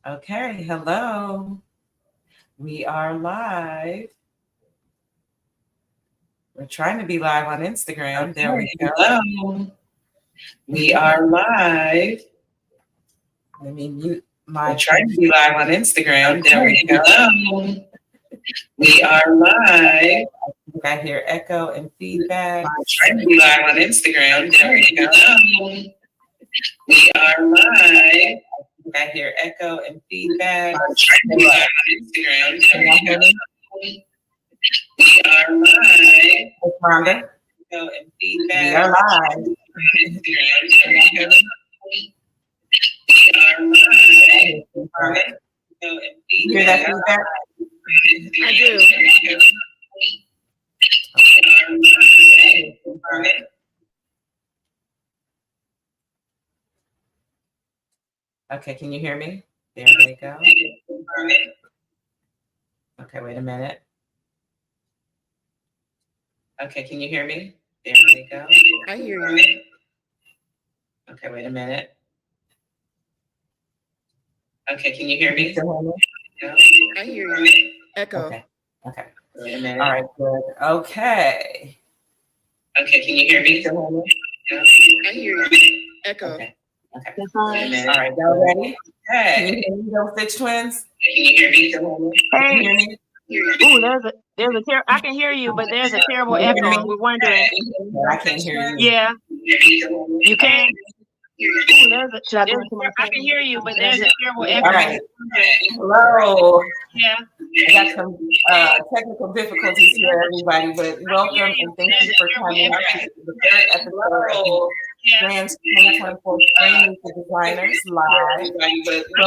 Okay, hello. We are live. We're trying to be live on Instagram. There we go. Hello. We are live. Let me mute my. We're trying to be live on Instagram. There we go. Hello. We are live. I hear echo and feedback. We're trying to be live on Instagram. There we go. Hello. We are live. I hear echo and feedback. I'm trying to be live on Instagram. Can y'all hear me? We are live. Rhonda. Echo and feedback. We are live. Instagram. Can y'all hear me? We are live. Rhonda. Echo and feedback. You hear that feedback? I do. Okay, can you hear me? There they go. Okay, wait a minute. Okay, can you hear me? There they go. I hear you. Okay, wait a minute. Okay, can you hear me? I hear you. Echo. Okay. Wait a minute. All right, good. Okay. Okay, can you hear me? I hear you. Echo. Okay. All right, y'all ready? Hey. Can you hear me, those Stitch Twins? Can you hear me? Can you hear me? Ooh, I can hear you, but there's a terrible echo. We're wondering. I can't hear you. Yeah. You can. Ooh, I can hear you, but there's a terrible echo. All right. Hello. Yeah. I got some technical difficulties here, everybody, but welcome and thank you for coming to the third episode of Strands 2024 Spring Music Designers Live.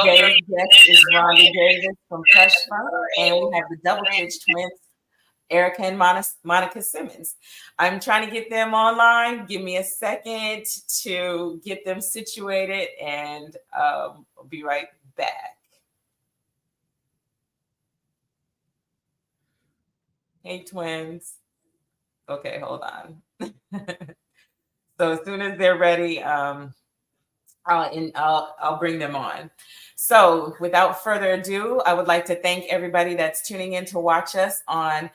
Today's guest is Rhonda Davis from PlushPhunk, and we have the Double Stitch Twins, Erika and Monika Simmons. I'm trying to get them online. Give me a second to get them situated, and I'll be right back. Hey, twins. Okay, hold on. So as soon as they're ready, I'll bring them on. So without further ado, I would like to thank everybody that's tuning in to watch us on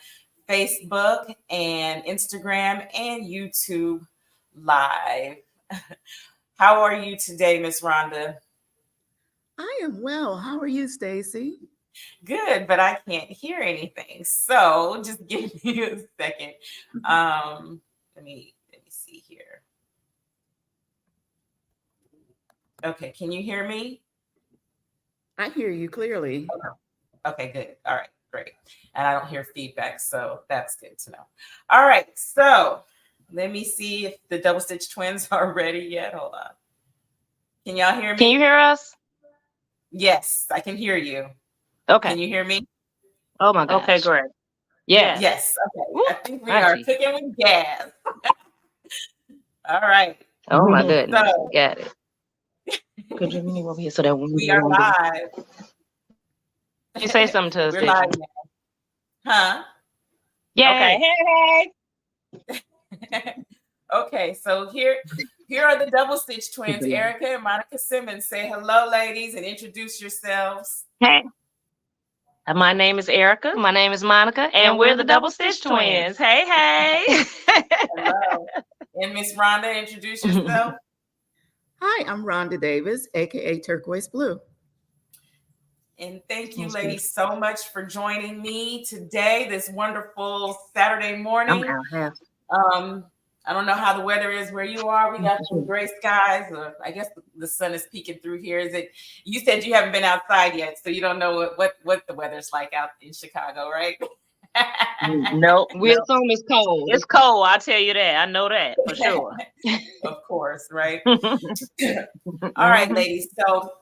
Facebook and Instagram and YouTube Live. How are you today, Miss Rhonda? I am well. How are you, Stacy? Good, but I can't hear anything. So just give me a second. Let me see here. Okay, can you hear me? I hear you clearly. Okay, good. All right, great. And I don't hear feedback, so that's good to know. All right, so let me see if the Double Stitch Twins are ready yet. Hold on. Can y'all hear me? Can you hear us? Yes, I can hear you. Okay. Can you hear me? Oh my God. Okay, great. Yeah. Yes. Okay. I think we are cooking with gas. All right. Oh my goodness. So, got it. Could you move over here so that we are live. You say something to us. We're live now. Huh? Yeah. Okay. Hey. Okay, so here are the Double Stitch Twins, Erika and Monika Simmons. Say hello, ladies, and introduce yourselves. Hey. My name is Erika. My name is Monika, and we're the Double Stitch Twins. Hey, hey. Hello. And Miss Rhonda, introduce yourself. Hi, I'm Rhonda Davis, aka TurquoizBlue. And thank you, ladies, so much for joining me today, this wonderful Saturday morning. I don't know how the weather is where you are. We got some gray skies, or I guess the sun is peeking through here. Is it? You said you haven't been outside yet, so you don't know what the weather's like out in Chicago, right? Nope. We assume it's cold. It's cold. I'll tell you that. I know that for sure. Of course, right? All right, ladies. So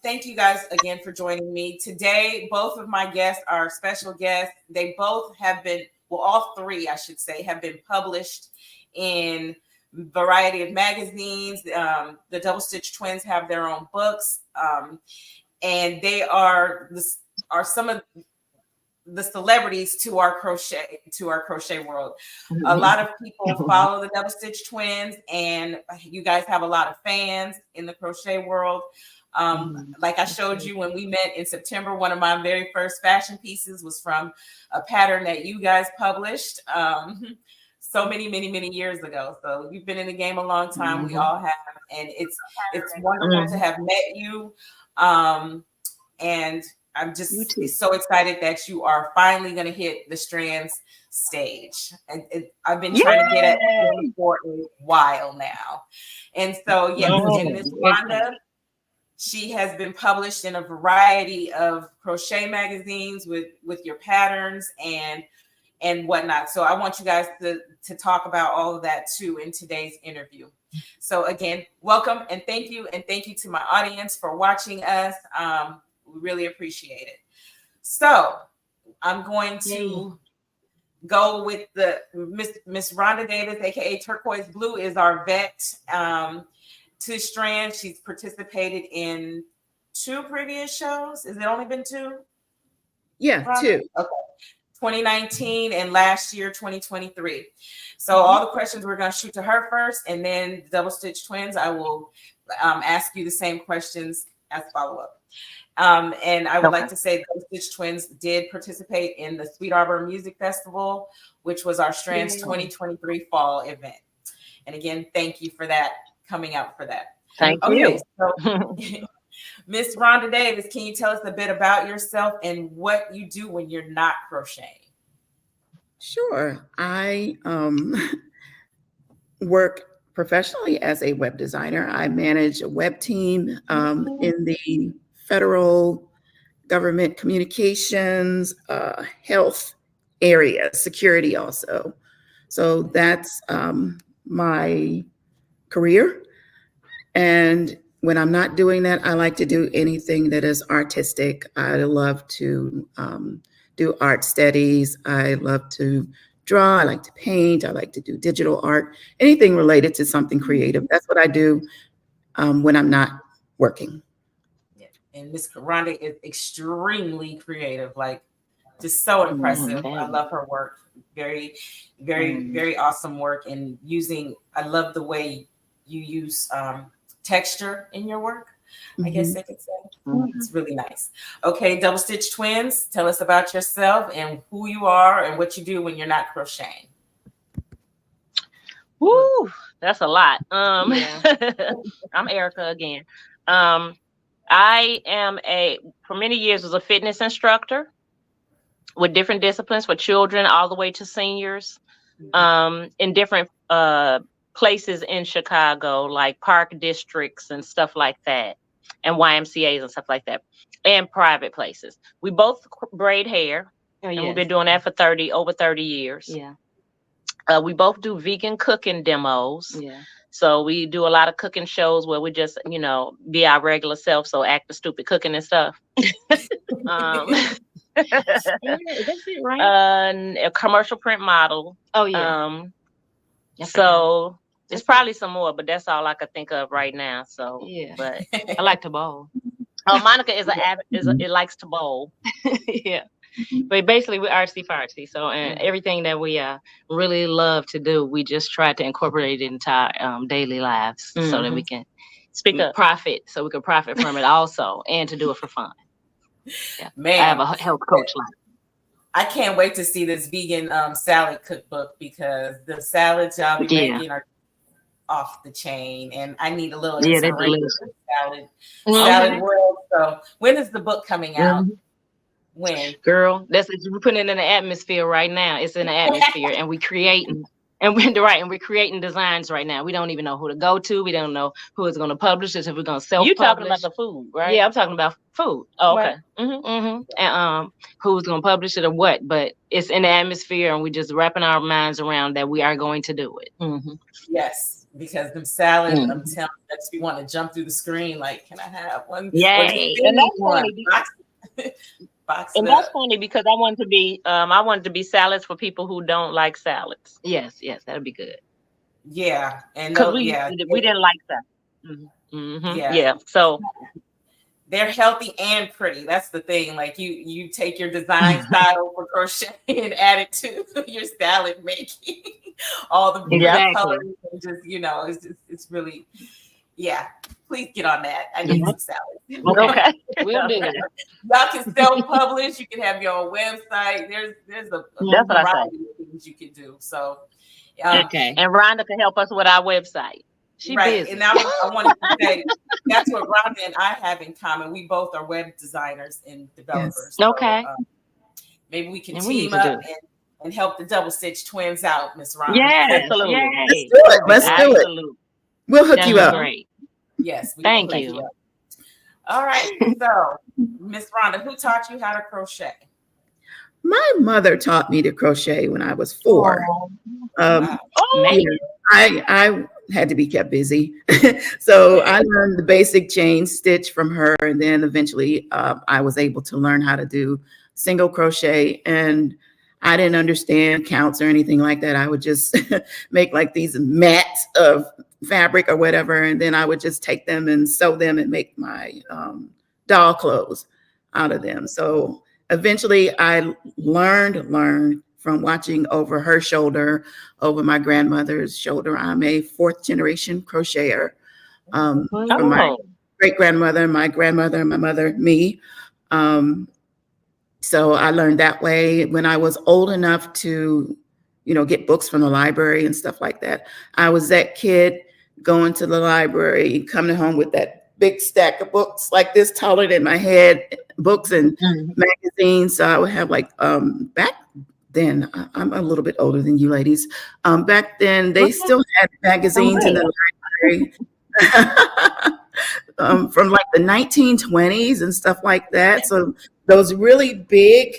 thank you guys again for joining me. Today, both of my guests are special guests. They both have been, well, all three, I should say, have been published in a variety of magazines. The Double Stitch Twins have their own books. And they are some of the celebrities to our crochet world. A lot of people follow the Double Stitch Twins, and you guys have a lot of fans in the crochet world. Like I showed you when we met in September, one of my very first fashion pieces was from a pattern that you guys published so many years ago. So you've been in the game a long time. We all have, and it's wonderful to have met you. And I'm just so excited that you are finally going to hit the Strands stage. And I've been trying to get at it for a while now. And so, yes, and Miss Rhonda, she has been published in a variety of crochet magazines with your patterns and whatnot. So I want you guys to talk about all of that too in today's interview. So again, welcome and thank you to my audience for watching us. We really appreciate it. So I'm going to go with the Miss Rhonda Davis, aka TurquoizBlue, is our vet to Strands. She's participated in 2 previous shows. Has it only been 2? Yeah, Rhonda? 2. Okay. 2019 and last year 2023. So all the questions we're going to shoot to her first, and then Double Stitch Twins, I will ask you the same questions as follow-up. And I would like to say Double Stitch Twins did participate in the Sweet Arbor Music Festival, which was our Strands 2023 fall event. And again, thank you for that, coming out for that. Thank you. So Miss Rhonda Davis, can you tell us a bit about yourself and what you do when you're not crocheting? Sure. I work professionally as a web designer. I manage a web team in the federal government communications, health area, security also. So that's my career. And when I'm not doing that, I like to do anything that is artistic. I love to do art studies. I love to draw. I like to paint. I like to do digital art, anything related to something creative. That's what I do when I'm not working. And Miss Rhonda is extremely creative, like just so impressive. I love her work. Very, very awesome work. And I love the way you use texture in your work, I guess I could say. It's really nice. Okay, Double Stitch Twins, tell us about yourself and who you are and what you do when you're not crocheting. Woo, that's a lot. I'm Erika again. I am for many years was a fitness instructor with different disciplines for children all the way to seniors in different places in Chicago, like park districts and stuff like that, and YMCAs and stuff like that, and private places. We both braid hair, and we've been doing that for over 30 years. Yeah. We both do vegan cooking demos. Yeah. So we do a lot of cooking shows where we just, be our regular self. So act the stupid cooking and stuff. That's it, right? A commercial print model. Oh yeah. So it's probably some more, but that's all I could think of right now. So yeah, but I like to bowl. Oh, Monica it likes to bowl. Yeah. But basically, we're artsy fartsy. So, and everything that we really love to do, we just try to incorporate it into our daily lives so that we can profit. So we can profit from it also, and to do it for fun. Yeah. Man, I have a health coach life. I can't wait to see this vegan salad cookbook, because the salads y'all be making are off the chain, and I need a little inspiration for salad world. So when is the book coming out? When? Girl, we're putting it in the atmosphere right now. It's in the atmosphere, and we're creating. And we're creating designs right now. We don't even know who to go to. We don't know who is going to publish this, if we're going to self-publish. You're talking about the food, right? Yeah, I'm talking about food. Oh, okay. Right. And who's going to publish it or what? But it's in the atmosphere, and we're just wrapping our minds around that we are going to do it. Yes, because the salad, I'm telling you, makes me want to jump through the screen. Like, can I have one? Yay! And that's funny. And that's funny because I want to be salads for people who don't like salads. Yes, that'd be good. Yeah, and because we didn't like that. Yeah. So they're healthy and pretty. That's the thing. Like you take your design style for crochet and add it to your salad making. All the Exactly. colors and just, it's really, yeah. Please get on that. I need some salad. Okay. We'll do it. Y'all can self-publish. You can have your own website. There's a variety of things you can do. So, Okay. And Rhonda can help us with our website. She busy. And I wanted to say that's what Rhonda and I have in common. We both are web designers and developers. Yes. Okay. So, maybe we can team up and help the Double Stitch twins out, Miss Rhonda. Yes, absolutely. Let's do it. Let's do it. We'll hook you up. Great. Yes. Thank you. All right. So, Miss Rhonda, who taught you how to crochet? My mother taught me to crochet when I was 4. I had to be kept busy. So I learned the basic chain stitch from her. And then eventually I was able to learn how to do single crochet. And I didn't understand counts or anything like that. I would just make like these mats of fabric or whatever. And then I would just take them and sew them and make my doll clothes out of them. So eventually I learned from watching over her shoulder, over my grandmother's shoulder. I'm a 4th generation crocheter. From my great-grandmother, my grandmother, my mother, me. So I learned that way. When I was old enough to, get books from the library and stuff like that, I was that kid going to the library, coming home with that big stack of books like this, taller than my head, books and magazines. So I would have like, back then, I'm a little bit older than you ladies. Back then, they still had magazines in the library from like the 1920s and stuff like that. So those really big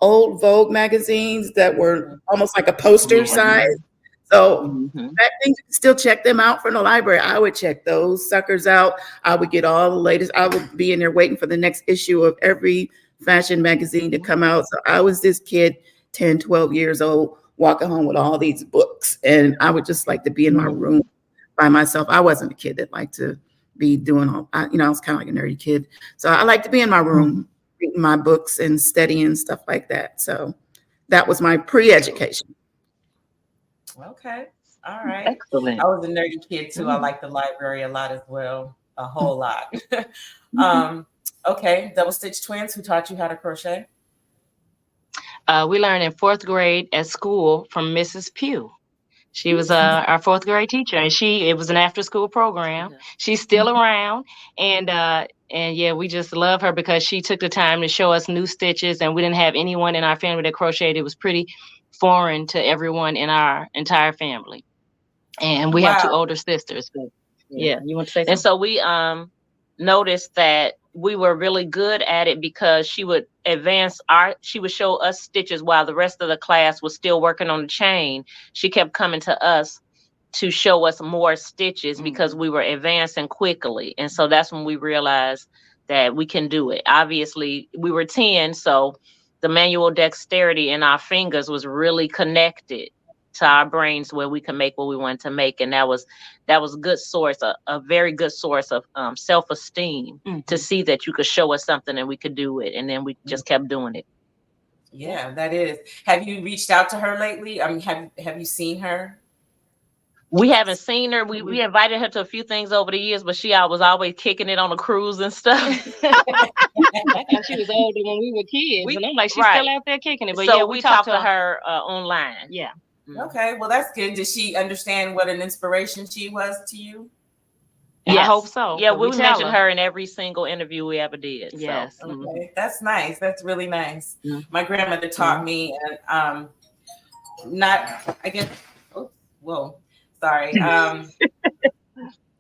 old Vogue magazines that were almost like a poster size. So back then, you could still check them out from the library. I would check those suckers out. I would get all the latest. I would be in there waiting for the next issue of every fashion magazine to come out. So I was this kid, 10, 12 years old, walking home with all these books. And I would just like to be in my room by myself. I wasn't a kid that liked to be doing all, I was kind of like a nerdy kid. So I like to be in my room, reading my books and studying stuff like that. So that was my pre-education. Okay. All right. Excellent. I was a nerdy kid too. I like the library a lot as well. A whole lot. Okay. Double Stitch twins, who taught you how to crochet? We learned in 4th grade at school from Mrs. Pugh. She was our 4th grade teacher, and it was an after school program. She's still around, and yeah, we just love her because she took the time to show us new stitches, and we didn't have anyone in our family that crocheted. It was pretty foreign to everyone in our entire family. And we have 2 older sisters. But yeah, you want to say something? And so we noticed that we were really good at it because she would she would show us stitches while the rest of the class was still working on the chain. She kept coming to us to show us more stitches because we were advancing quickly. And so that's when we realized that we can do it. Obviously, we were 10, so the manual dexterity in our fingers was really connected to our brains where we can make what we wanted to make. And that was a good source, a very good source of self-esteem to see that you could show us something and we could do it. And then we just kept doing it. Yeah, that is. Have you reached out to her lately? I mean, have you seen her? We haven't seen her. We invited her to a few things over the years, but she was always kicking it on a cruise and stuff. I thought she was older when we were kids. And I'm like, she's still out there kicking it. But so yeah, we talked to her online. Yeah. Okay, well, that's good. Did she understand what an inspiration she was to you? Yes. I hope so. Yeah, we mentioned her in every single interview we ever did. Yes. So. Okay, that's nice. That's really nice. My grandmother taught me, and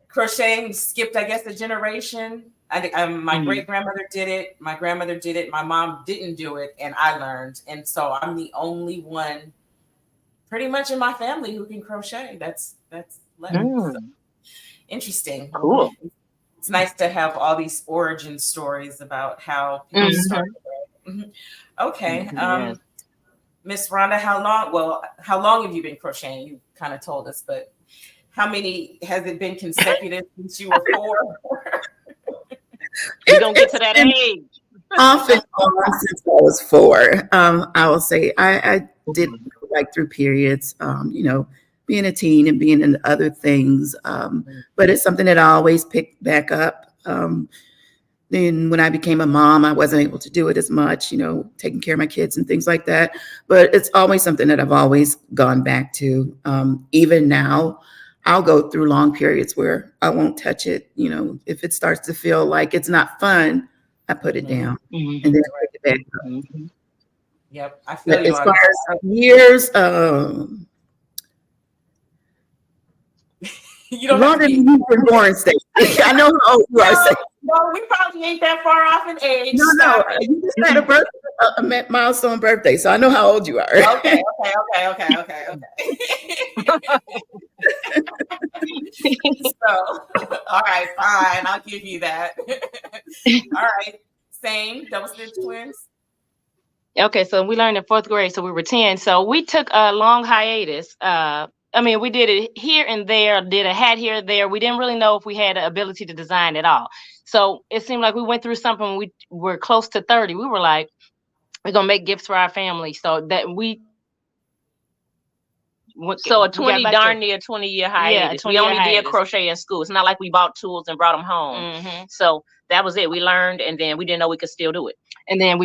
crocheting skipped, I guess, a generation. My great grandmother did it. My grandmother did it. My mom didn't do it, and I learned. And so I'm the only one, pretty much in my family, who can crochet. That's left. So, interesting. Cool. It's nice to have all these origin stories about how people started. Okay. Miss Rhonda, how long have you been crocheting? You kind of told us, but how many has it been consecutive since you were 4? We're going to get to that age. Off and on since I was 4. I will say I did go like through periods, being a teen and being in other things. But it's something that I always picked back up. Then when I became a mom, I wasn't able to do it as much, taking care of my kids and things like that. But it's always something that I've always gone back to. Even now, I'll go through long periods where I won't touch it. If it starts to feel like it's not fun, I put it down and then I pick it back up. Yep, I feel you. As far as years, you don't longer than you were born, Stacey. I know how old you are. No, we probably ain't that far off in age. No. You just had a milestone birthday, so I know how old you are. Okay. So, all right, fine. I'll give you that. All right. Same double stitch twins. Okay, so we learned in 4th grade, so we were 10. So we took a long hiatus. We did it here and there, did a hat here and there. We didn't really know if we had the ability to design at all. So it seemed like we went through something when we were close to 30. We were like, we're going to make gifts for our family. So that So a 20-year hiatus. We only did crochet in school. It's not like we bought tools and brought them home. So that was it. We learned, and then we didn't know we could still do it. And then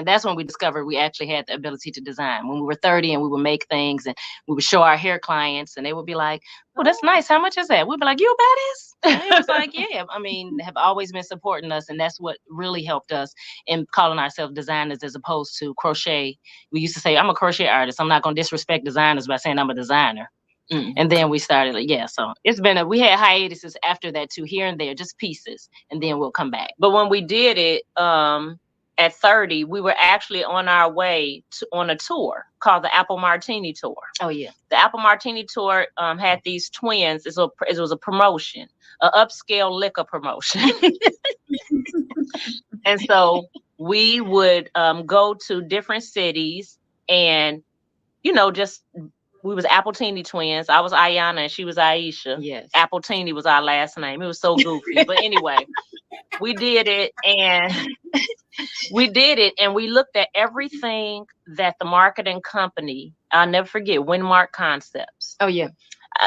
that's when we discovered we actually had the ability to design. When we were 30 and we would make things and we would show our hair clients and they would be like, "Oh, that's nice. How much is that?" We'd be like, "You a badass?" And it was like, yeah, have always been supporting us. And that's what really helped us in calling ourselves designers as opposed to crochet. We used to say, "I'm a crochet artist. I'm not going to disrespect designers by saying I'm a designer." And then we started, so it's been we had hiatuses after that too, here and there, just pieces, and then we'll come back. But when we did it at 30, we were actually on our way on a tour called the Apple Martini Tour. Oh yeah, the Apple Martini Tour had these twins. It was a promotion, an upscale liquor promotion, and so we would go to different cities and just. We was Appletini twins. I was Ayana and she was Aisha. Yes. Appletini was our last name. It was so goofy. But anyway, we did it and we looked at everything that the marketing company, I'll never forget, Windmark Concepts. Oh yeah.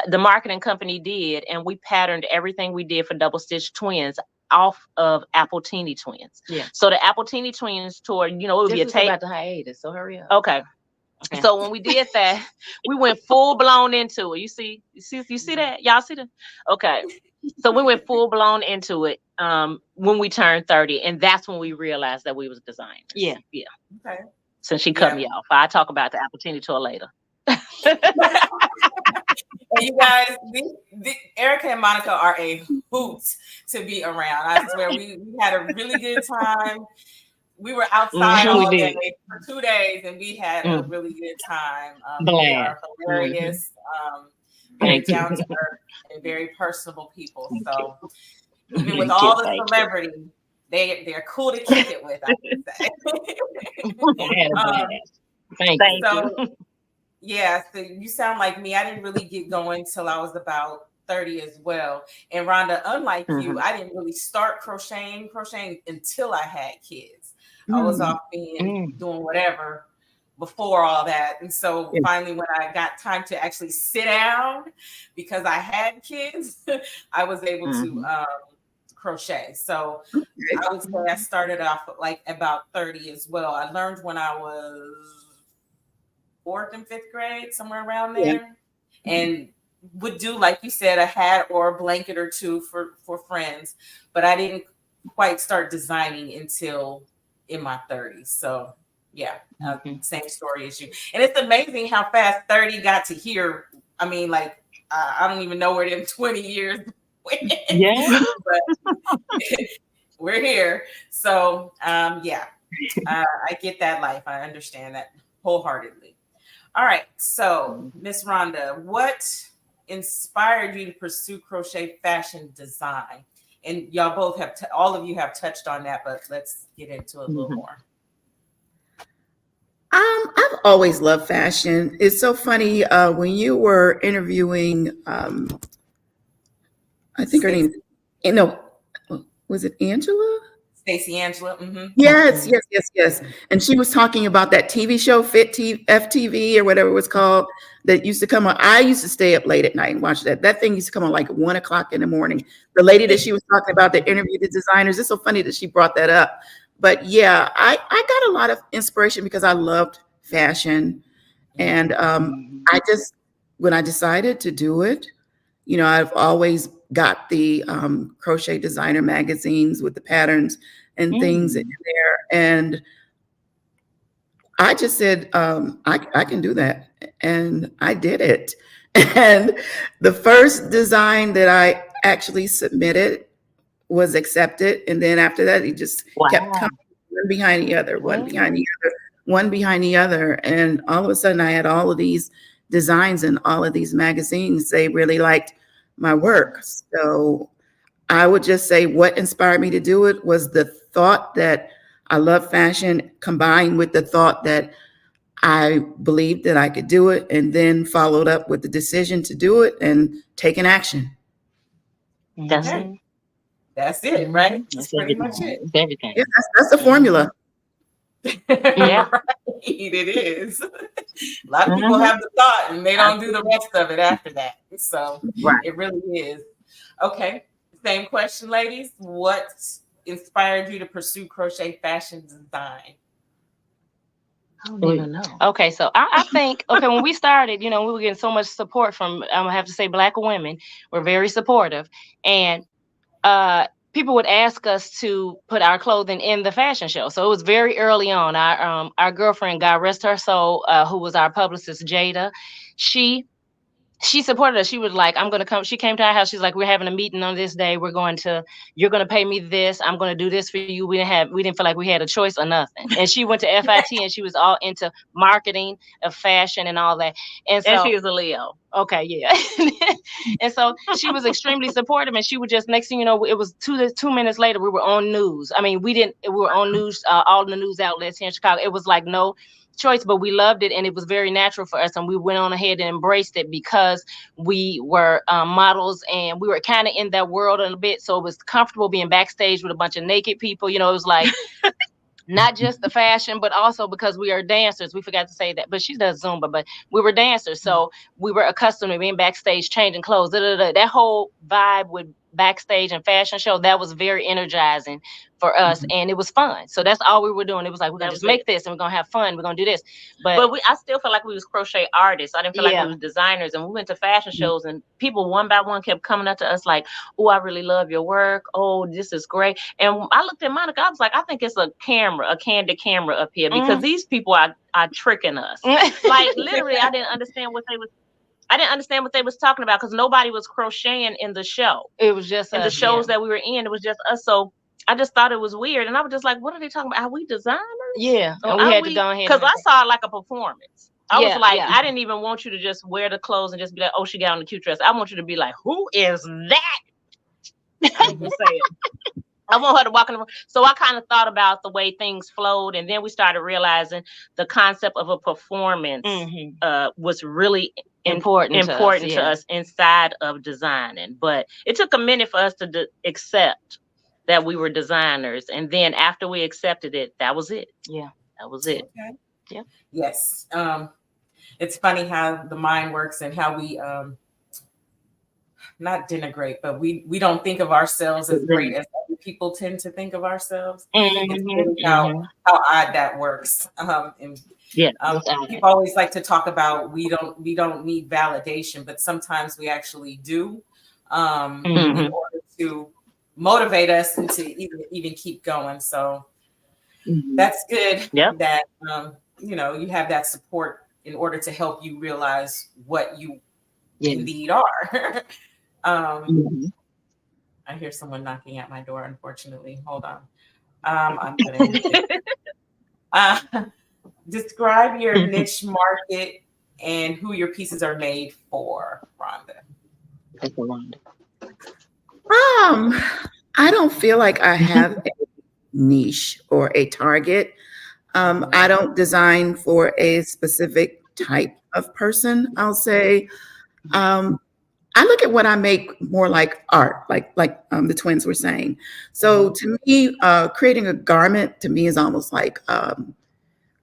The marketing company did, and we patterned everything we did for Double Stitch Twins off of Appletini twins. Yeah. So the Appletini twins tour, it would be a tape. About the hiatus, so hurry up. Okay. So when we did that, we went full blown into it. You see that? Y'all see that? Okay. So we went full blown into it when we turned 30, and that's when we realized that we was designers. Yeah. Okay. Since she cut me off, I talk about the Appletini tour later. And you guys, Erika and Monica are a hoot to be around. I swear, we had a really good time. We were outside all day for 2 days, and we had a really good time. They are hilarious, very down to earth, and very personable people. So even with all the celebrity, they're cool to kick it with, I would say. Thank you. So you sound like me. I didn't really get going till I was about 30 as well. And Rhonda, unlike you, I didn't really start crocheting until I had kids. I was off doing whatever before all that. And so finally, when I got time to actually sit down because I had kids, I was able to crochet. So I would say I started off like about 30 as well. I learned when I was 4th and 5th grade, somewhere around there. And would do, like you said, a hat or a blanket or two for friends. But I didn't quite start designing until in my 30s. So same story as you. And it's amazing how fast 30 got to here. I mean, like, I don't even know where them 20 years went. Yeah. But we're here. So I get that life. I understand that wholeheartedly. All right. So Miss Rhonda, what inspired you to pursue crochet fashion design? And y'all both all of you have touched on that, but let's get into it a little more. I've always loved fashion. It's so funny when you were interviewing, I think her name, was it Angela? Stacey Angela. Mm-hmm. Yes. And she was talking about that TV show, FTV or whatever it was called, that used to come on. I used to stay up late at night and watch that. That thing used to come on like 1:00 in the morning. The lady that she was talking about that interviewed the designers. It's so funny that she brought that up. But yeah, I got a lot of inspiration because I loved fashion. And when I decided to do it, I've always got the crochet designer magazines with the patterns and things in there. And I just said, I can do that. And I did it. And the first design that I actually submitted was accepted. And then after that, it just kept coming one behind the other, one behind the other, one behind the other. And all of a sudden I had all of these designs in all of these magazines. They really liked my work. So I would just say what inspired me to do it was the thought that I love fashion combined with the thought that I believed that I could do it, and then followed up with the decision to do it and taking action. That's it. That's it, right? That's pretty much it. It's everything. Yeah, that's the formula. Yeah. Right, it is. A lot of people have the thought and they don't do the rest of it after that. So it really is. Okay. Same question, ladies. What inspired you to pursue crochet fashion design? I don't even know. Okay, so I think, when we started, we were getting so much support from, I'm gonna have to say, Black women were very supportive. And people would ask us to put our clothing in the fashion show. So it was very early on. Our girlfriend, God rest her soul, who was our publicist, Jada, she supported us. She was like, I'm going to come. She came to our house. She's like, we're having a meeting on this day. You're going to pay me this. I'm going to do this for you. We didn't feel like we had a choice or nothing. And she went to FIT and she was all into marketing of fashion and all that. And she was a Leo. Okay. Yeah. And so she was extremely supportive, and she would just, next thing you know, it was 2 minutes later, we were on news. I mean, we were on news, all the news outlets here in Chicago. It was like no choice, but we loved it, and it was very natural for us, and we went on ahead and embraced it because we were models, and we were kind of in that world a bit, so it was comfortable being backstage with a bunch of naked people. It was like not just the fashion, but also because we are dancers. We forgot to say that, but she does Zumba, but we were dancers, so we were accustomed to being backstage, changing clothes. That whole vibe with backstage and fashion show, that was very energizing for us, and it was fun. So that's all we were doing. It was like, we're gonna just make this, and we're gonna have fun. We're gonna do this. But I still felt like we was crochet artists. I didn't feel like we was designers. And we went to fashion shows, and people one by one kept coming up to us like, "Oh, I really love your work. Oh, this is great." And I looked at Monica. I was like, I think it's a candid camera up here, because these people are tricking us. Like literally, I didn't understand what they was talking about, because nobody was crocheting in the show. It was just in the shows that we were in. It was just us. So I just thought it was weird, and I was just like, "What are they talking about? Are we designers?" Yeah, and we had to go ahead, because I saw it like a performance. I was like, I didn't even want you to just wear the clothes and just be like, "Oh, she got on the cute dress." I want you to be like, "Who is that?" I didn't say it. I want her to walk in the room. So I kind of thought about the way things flowed, and then we started realizing the concept of a performance was really important to us inside of designing. But it took a minute for us to accept that we were designers, and then after we accepted it, that was it. Yeah, that was it. Okay. Yeah. Yes. It's funny how the mind works, and how we not denigrate, but we don't think of ourselves as great as other people tend to think of ourselves. It's really how odd that works. People always like to talk about we don't need validation, but sometimes we actually do, in order to motivate us and to even keep going. So that's good that you have that support in order to help you realize what you indeed are. I hear someone knocking at my door, unfortunately. Hold on. I'm gonna describe your niche market and who your pieces are made for, Rhonda. I don't feel like I have a niche or a target. I don't design for a specific type of person, I'll say. I look at what I make more like art, like the twins were saying. So to me, creating a garment to me is almost like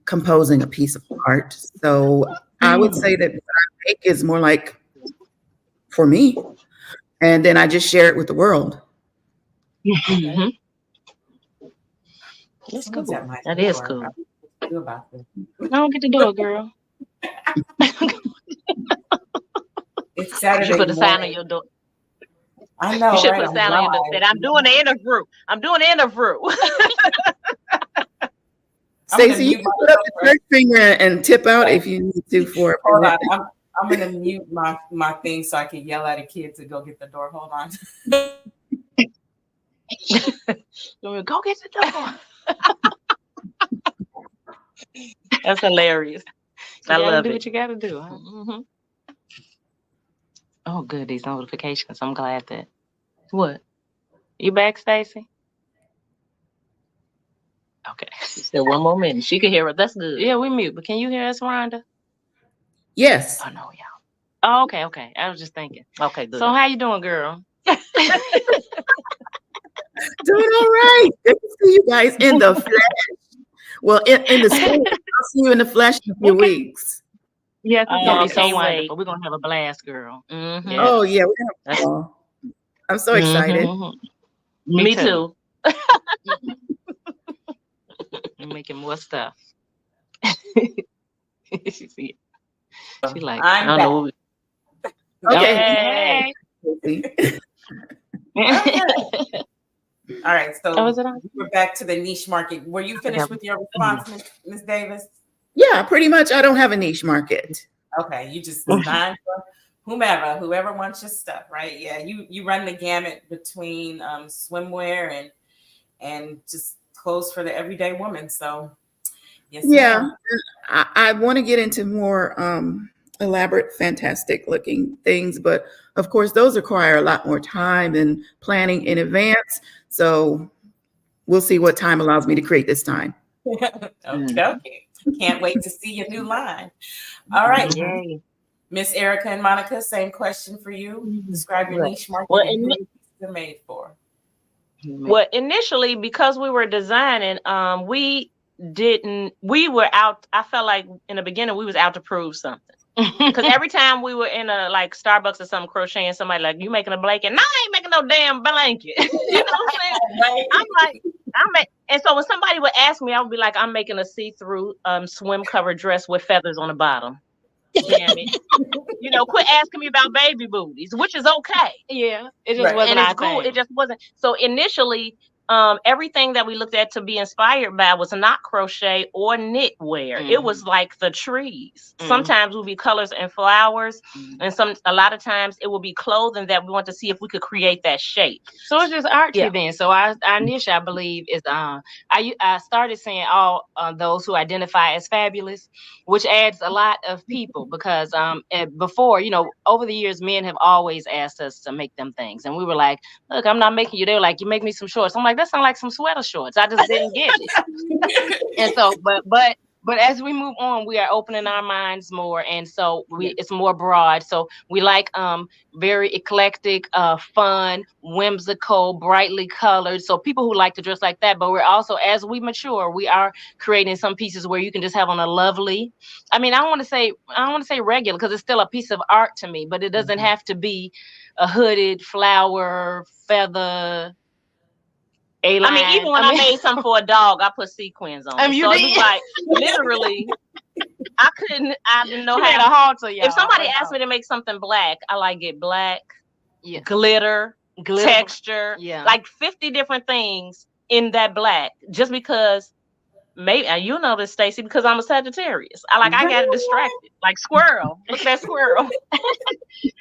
composing a piece of art. So I would say that what I make is more like for me, and then I just share it with the world. Mm-hmm. That's cool. That is cool. Do about this. I don't get to do it, girl. It's Saturday. You put a sign on morning. your door. I know. You should right? put a sign on your door. Said, "I'm doing an interview. I'm doing an interview." Stacey, you can put up the third finger and tip out if you need to for it. Hold on. I'm going to mute my thing so I can yell at a kid to go get the door. Hold on. Go get the door. That's hilarious. I love it. What you gotta do. Huh? Mm-hmm. Oh, good. These notifications. I'm glad that. What? You back, Stacey? Okay. Still one more minute. She can hear us. That's good. Yeah, we mute. But can you hear us, Rhonda? Yes. Oh, no, y'all. Oh, okay. I was just thinking. Okay, good. So how you doing, girl? Doing all right. Good to see you guys in the flesh. Well, in the spirit. I'll see you in the flesh in a few weeks. Yes, it's gonna be so can't wonderful. wait. We're gonna have a blast, girl. Mm-hmm. Yeah. Oh yeah, we're gonna have fun. I'm so excited. Mm-hmm. Me too. I'm making more stuff. She like, I'm I don't know. Okay. All right. So Oh, is it on? we're back to the niche market. Were you finished with your response, Ms. Davis? Yeah, pretty much. I don't have a niche market. Okay. You just design for whoever wants your stuff, right? Yeah. You run the gamut between swimwear and just clothes for the everyday woman. So yes. Yeah. I want to get into more elaborate, fantastic looking things, but of course those require a lot more time and planning in advance. So we'll see what time allows me to create this time. Okay. Can't wait to see your new line. All right. Miss Erika and Monica, same question for you. Describe your niche market and who they're made for. Well, initially, because we were designing, we were out. I felt like in the beginning we was out to prove something. Because every time we were in a like Starbucks or something crocheting, somebody like, "You making a blanket?" No, I ain't making no damn blanket. You know what I'm saying? Right. And so when somebody would ask me, I would be like, "I'm making a see-through swim cover dress with feathers on the bottom." Damn it. Quit asking me about baby booties, which is okay. Yeah, it just wasn't. And it's cool. It just wasn't. So initially, everything that we looked at to be inspired by was not crochet or knitwear. It was like the trees. Sometimes it would be colors and flowers, and a lot of times it will be clothing that we want to see if we could create that shape. So it's just archery then. So our niche, I believe, is I started saying all those who identify as fabulous, which adds a lot of people because before, over the years, men have always asked us to make them things, and we were like, "Look, I'm not making you." They were like, "You make me some shorts." I'm like, "That sounds like some sweater shorts." I just didn't get it. And so, but as we move on, we are opening our minds more, and so it's more broad. So we like very eclectic, fun, whimsical, brightly colored. So people who like to dress like that. But we're also, as we mature, we are creating some pieces where you can just have on a lovely. I mean, I don't want to say regular because it's still a piece of art to me, but it doesn't have to be a hooded flower feather. I mean, even when I made something for a dog, I put sequins on it. So it was like literally, I didn't know how to halter. If somebody asked me to make something black, I like it black, glitter, texture, like 50 different things in that black, just because. Maybe you know this, Stacey, because I'm a Sagittarius. I got distracted, like squirrel. Look at that squirrel.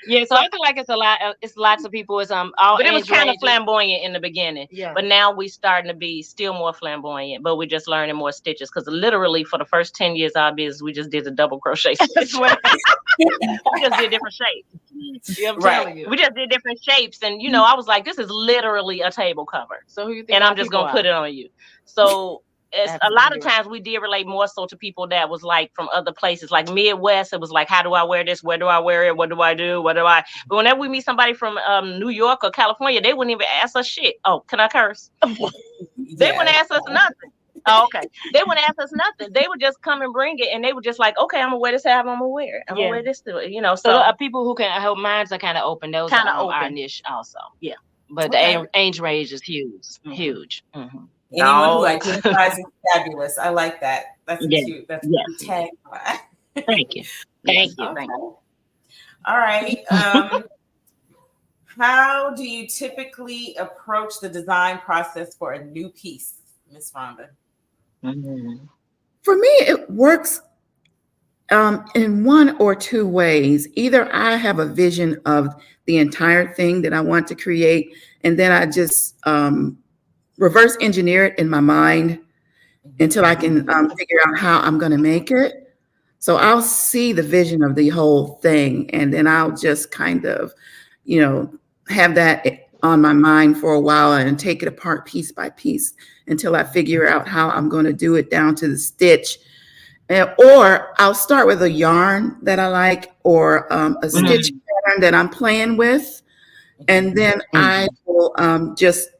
Yeah, so I feel like it's a lot. It's lots of people. It's all. But it was kind of flamboyant in the beginning. Yeah. But now we starting to be still more flamboyant. But we're just learning more stitches because literally for the first 10 years of our business, we just did the double crochet stitch. We just did different shapes. Yeah, I'm telling you. We just did different shapes, and I was like, this is literally a table cover. So who you think? And I'm just gonna put it on you. So. a lot of times we did relate more so to people that was like from other places, like Midwest. It was like, how do I wear this? Where do I wear it? What do I do? But whenever we meet somebody from New York or California, they wouldn't even ask us shit. Oh, can I curse? They wouldn't ask us nothing. Oh, okay. They wouldn't ask us nothing. They would just come and bring it, and they would just like, okay, I'm gonna wear this. I'm gonna wear it. I'm gonna wear this to it. You know, so people who can help minds are kind of open. Those kind of our niche also. Yeah, but the age range is huge. Mm-hmm. Anyone who identifies as fabulous. I like that. That's cute. That's a tagline. Thank you. Thank you. Okay. Thank you. All right. How do you typically approach the design process for a new piece, Miss Rhonda? Mm-hmm. For me, it works in one or two ways. Either I have a vision of the entire thing that I want to create, and then I just reverse engineer it in my mind until I can figure out how I'm going to make it. So I'll see the vision of the whole thing, and then I'll just kind of, have that on my mind for a while and take it apart piece by piece until I figure out how I'm going to do it down to the stitch. Or I'll start with a yarn that I like, or a stitch pattern that I'm playing with, and then I will just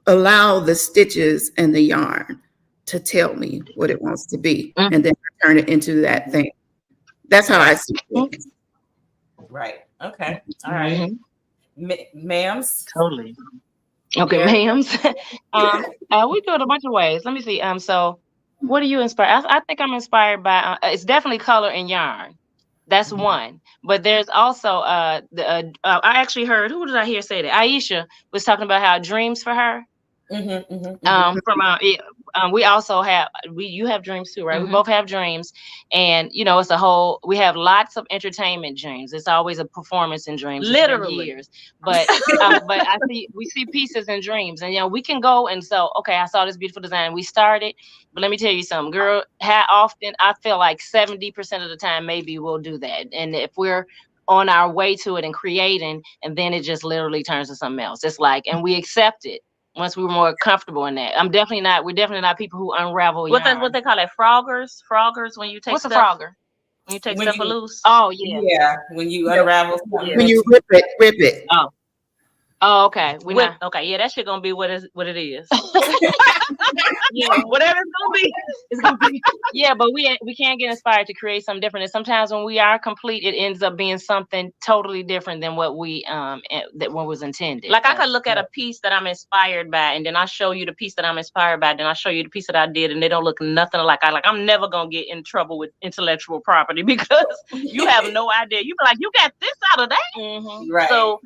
allow the stitches and the yarn to tell me what it wants to be, and then turn it into that thing. That's how I see it. Right. Okay. All right. Ma'ams? Totally. Okay, ma'ams. We do it a bunch of ways. Let me see. So what are you inspired? I think I'm inspired by, it's definitely color and yarn. That's one. But there's also, I actually heard, who did I hear say that? Aisha was talking about how dreams for her. We also have, you have dreams too, right? We both have dreams, and it's a whole, we have lots of entertainment dreams. It's always a performance in dreams, literally years. But we see pieces in dreams, and we can go and okay, I saw this beautiful design, we started, but let me tell you something, girl, how often, I feel like 70% of the time maybe we'll do that, and if we're on our way to it and creating, and then it just literally turns to something else. It's like, and we accept it once we were more comfortable in that. We're definitely not people who unravel yarn. What they call it, froggers when you take What's stuff. A frogger? When you take stuff loose. Oh yeah. Yeah, when you unravel something. When you rip it. Oh, okay. Okay, yeah, that shit gonna be what it is. Yeah, whatever it's gonna be. Yeah, but we can't get inspired to create something different. And sometimes when we are complete, it ends up being something totally different than what was intended. Like I could look at a piece that I'm inspired by, and then I show you the piece that I'm inspired by, then I show you the piece that I did, and they don't look nothing alike. I'm never gonna get in trouble with intellectual property because you have no idea. You be like, you got this out of that. Right. So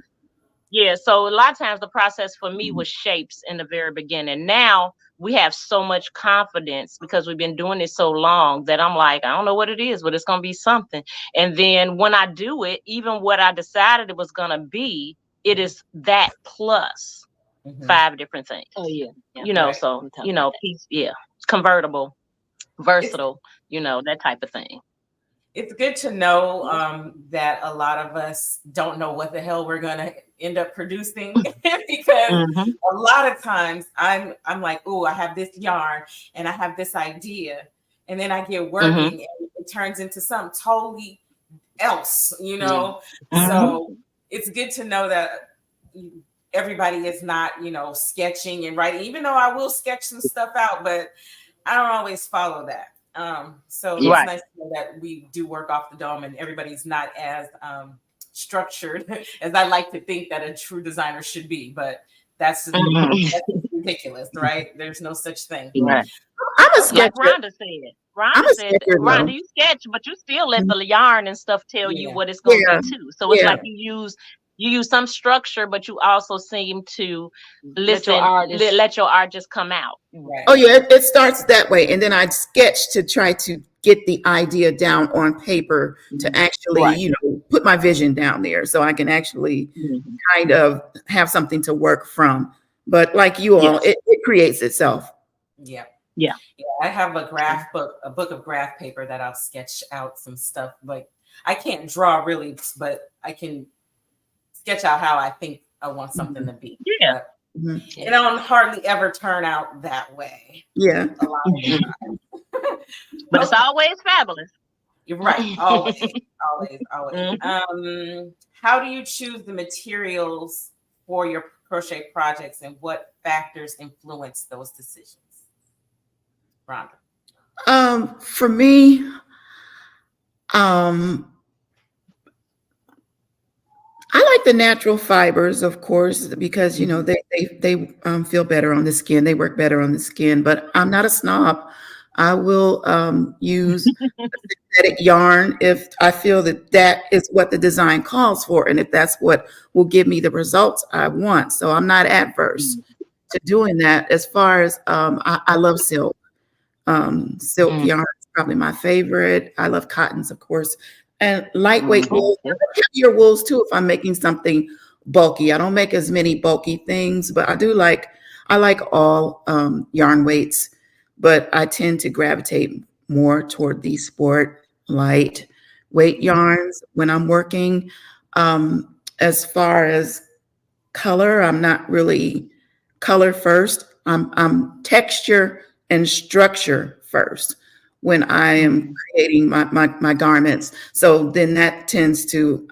yeah, so a lot of times the process for me was shapes in the very beginning. Now we have so much confidence because we've been doing this so long that I'm like, I don't know what it is, but it's going to be something. And then when I do it, even what I decided it was going to be, it is that plus 5 different things. Oh yeah. Piece, convertible, versatile, that type of thing. It's good to know that a lot of us don't know what the hell we're going to end up producing because a lot of times I'm like, oh, I have this yarn and I have this idea, and then I get working and it turns into something totally else, So it's good to know that everybody is not, sketching and writing, even though I will sketch some stuff out, but I don't always follow that. So it's nice to know that we do work off the dome and everybody's not as structured as I like to think that a true designer should be, but that's ridiculous, right? There's no such thing. Right. I'm a sketcher. Like Rhonda said, Rhonda, you sketch, but you still let the yarn and stuff tell you what it's going to be too. So it's like you use some structure, but you also seem to let your art just come out. Right. Oh yeah, it starts that way, and then I sketch to try to get the idea down on paper to actually, put my vision down there, so I can actually kind of have something to work from. But like you all, it creates itself. Yeah. Yeah. I have a book of graph paper that I'll sketch out some stuff. Like I can't draw really, but I can sketch out how I think I want something to be. Yeah. Mhm. It don't hardly ever turn out that way. Yeah. A lot of the time. But it's always fabulous. You're right. Always, always. Mhm. How do you choose the materials for your crochet projects, and what factors influence those decisions? Rhonda. For me, I like the natural fibers, of course, because they feel better on the skin. They work better on the skin. But I'm not a snob. I will use synthetic yarn if I feel that is what the design calls for, and if that's what will give me the results I want. So I'm not adverse to doing that. As far as I love silk. Silk yarn is probably my favorite. I love cottons, of course, and lightweight wools, heavier wools too. If I'm making something bulky, I don't make as many bulky things, but I like all yarn weights, but I tend to gravitate more toward the sport light weight yarns when I'm working. As far as color, I'm not really color first. I'm texture and structure first when I am creating my garments. So then that tends to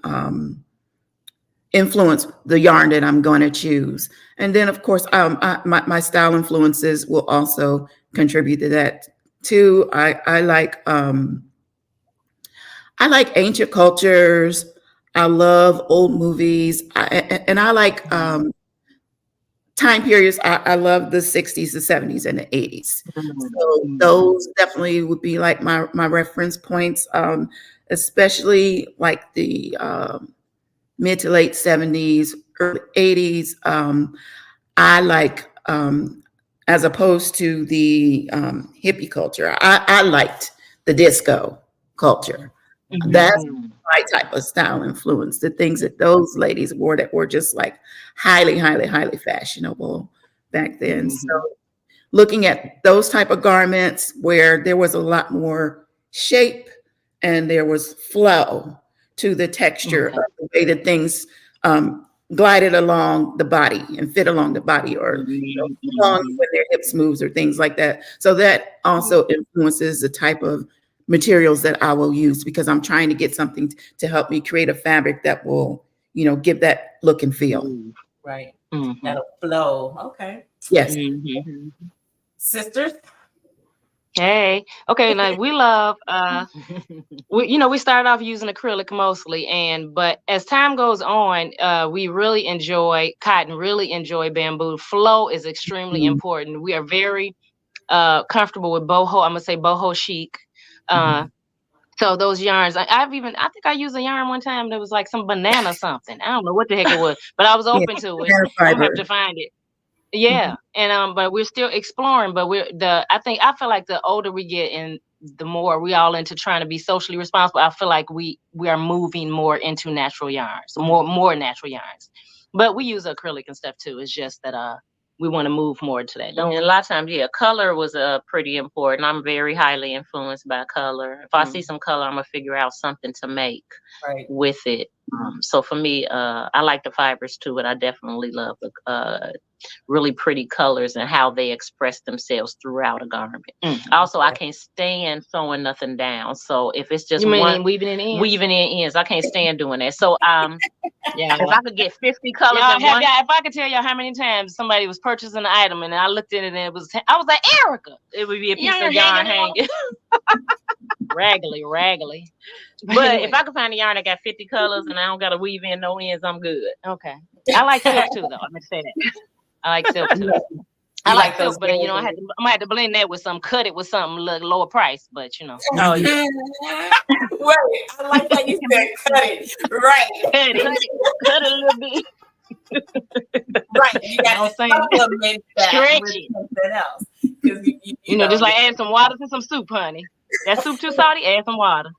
influence the yarn that I'm going to choose. And then, of course, my style influences will also contribute to that too. I like ancient cultures. I love old movies, and I like time periods. I love the 60s, the 70s, and the 80s. So those definitely would be like my reference points, especially like the mid to late 70s, early 80s. I like, as opposed to the hippie culture, I liked the disco culture. That's my type of style influence, the things that those ladies wore that were just like highly, highly, highly fashionable back then. So looking at those type of garments where there was a lot more shape and there was flow to the texture of the way that things glided along the body and fit along the body, or along when their hips moves or things like that. So that also influences the type of materials that I will use, because I'm trying to get something to help me create a fabric that will, give that look and feel. Right. That'll flow. Okay. Yes. Sisters. Hey, okay, like we love we started off using acrylic mostly, but as time goes on, we really enjoy cotton, really enjoy bamboo. Flow is extremely important. We are very comfortable with boho. I'm gonna say boho chic. So those yarns, I think I used a yarn one time that was like some banana something. I don't know what the heck it was, but I was open to it. I'm gonna have to find it. Yeah. And but we're still exploring, but I feel like the older we get and the more we all into trying to be socially responsible, I feel like we are moving more into natural yarns, more natural yarns. But we use acrylic and stuff too. It's just that we want to move more to that. And a lot of times, color was pretty important. I'm very highly influenced by color. If I see some color, I'm gonna figure out something to make with it. So for me, I like the fibers too, but I definitely love the really pretty colors and how they express themselves throughout a garment. Also, I can't stand sewing nothing down. So if it's just weaving in ends, I can't stand doing that. So if I could get 50 colors if I could tell y'all how many times somebody was purchasing an item and I looked at it and I was like, Erika, it would be a piece of yarn hanging. raggedy. But if I could find a yarn that got 50 colors and I don't got to weave in no ends, I'm good. Okay. I like silk too, though. I'm gonna say that. I like silk too. I like silk, but I'm gonna have to blend that with cut it with something lower price, but Oh, yeah. Wait, I like how you said cut it. Right. Cut it a little bit. Right. You got to supplement that with something else. You know, just like add some water to some soup, honey. That soup too salty, add some water.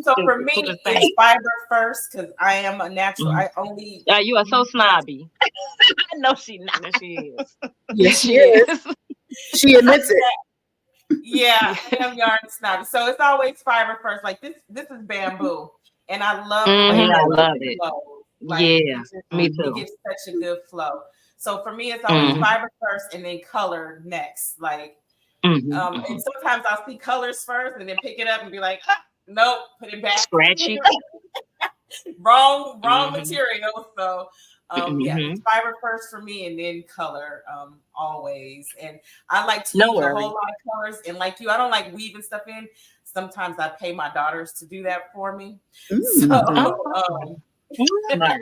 So for me, it's fiber first, because I am a natural. I only. You are so snobby. I know she not. She is. Yes, she is. She admits it. Yeah, I am yarn snobby. So it's always fiber first. Like this is bamboo, and I love. I love it. Like Yeah, me it too. gives such a good flow. So for me, it's always Mhm, fiber first and then color next. Like, mhm, and mhm. sometimes I'll see colors first and then pick it up and be like, ah, nope, put it back. Scratchy. wrong Mhm, material. So yeah, it's mhm. fiber first for me and then color always. And I like to No use a whole worries. lot of colors. And like you, I don't like weaving stuff in. Sometimes I pay my daughters to do that for me. So Mm. Oh, smart.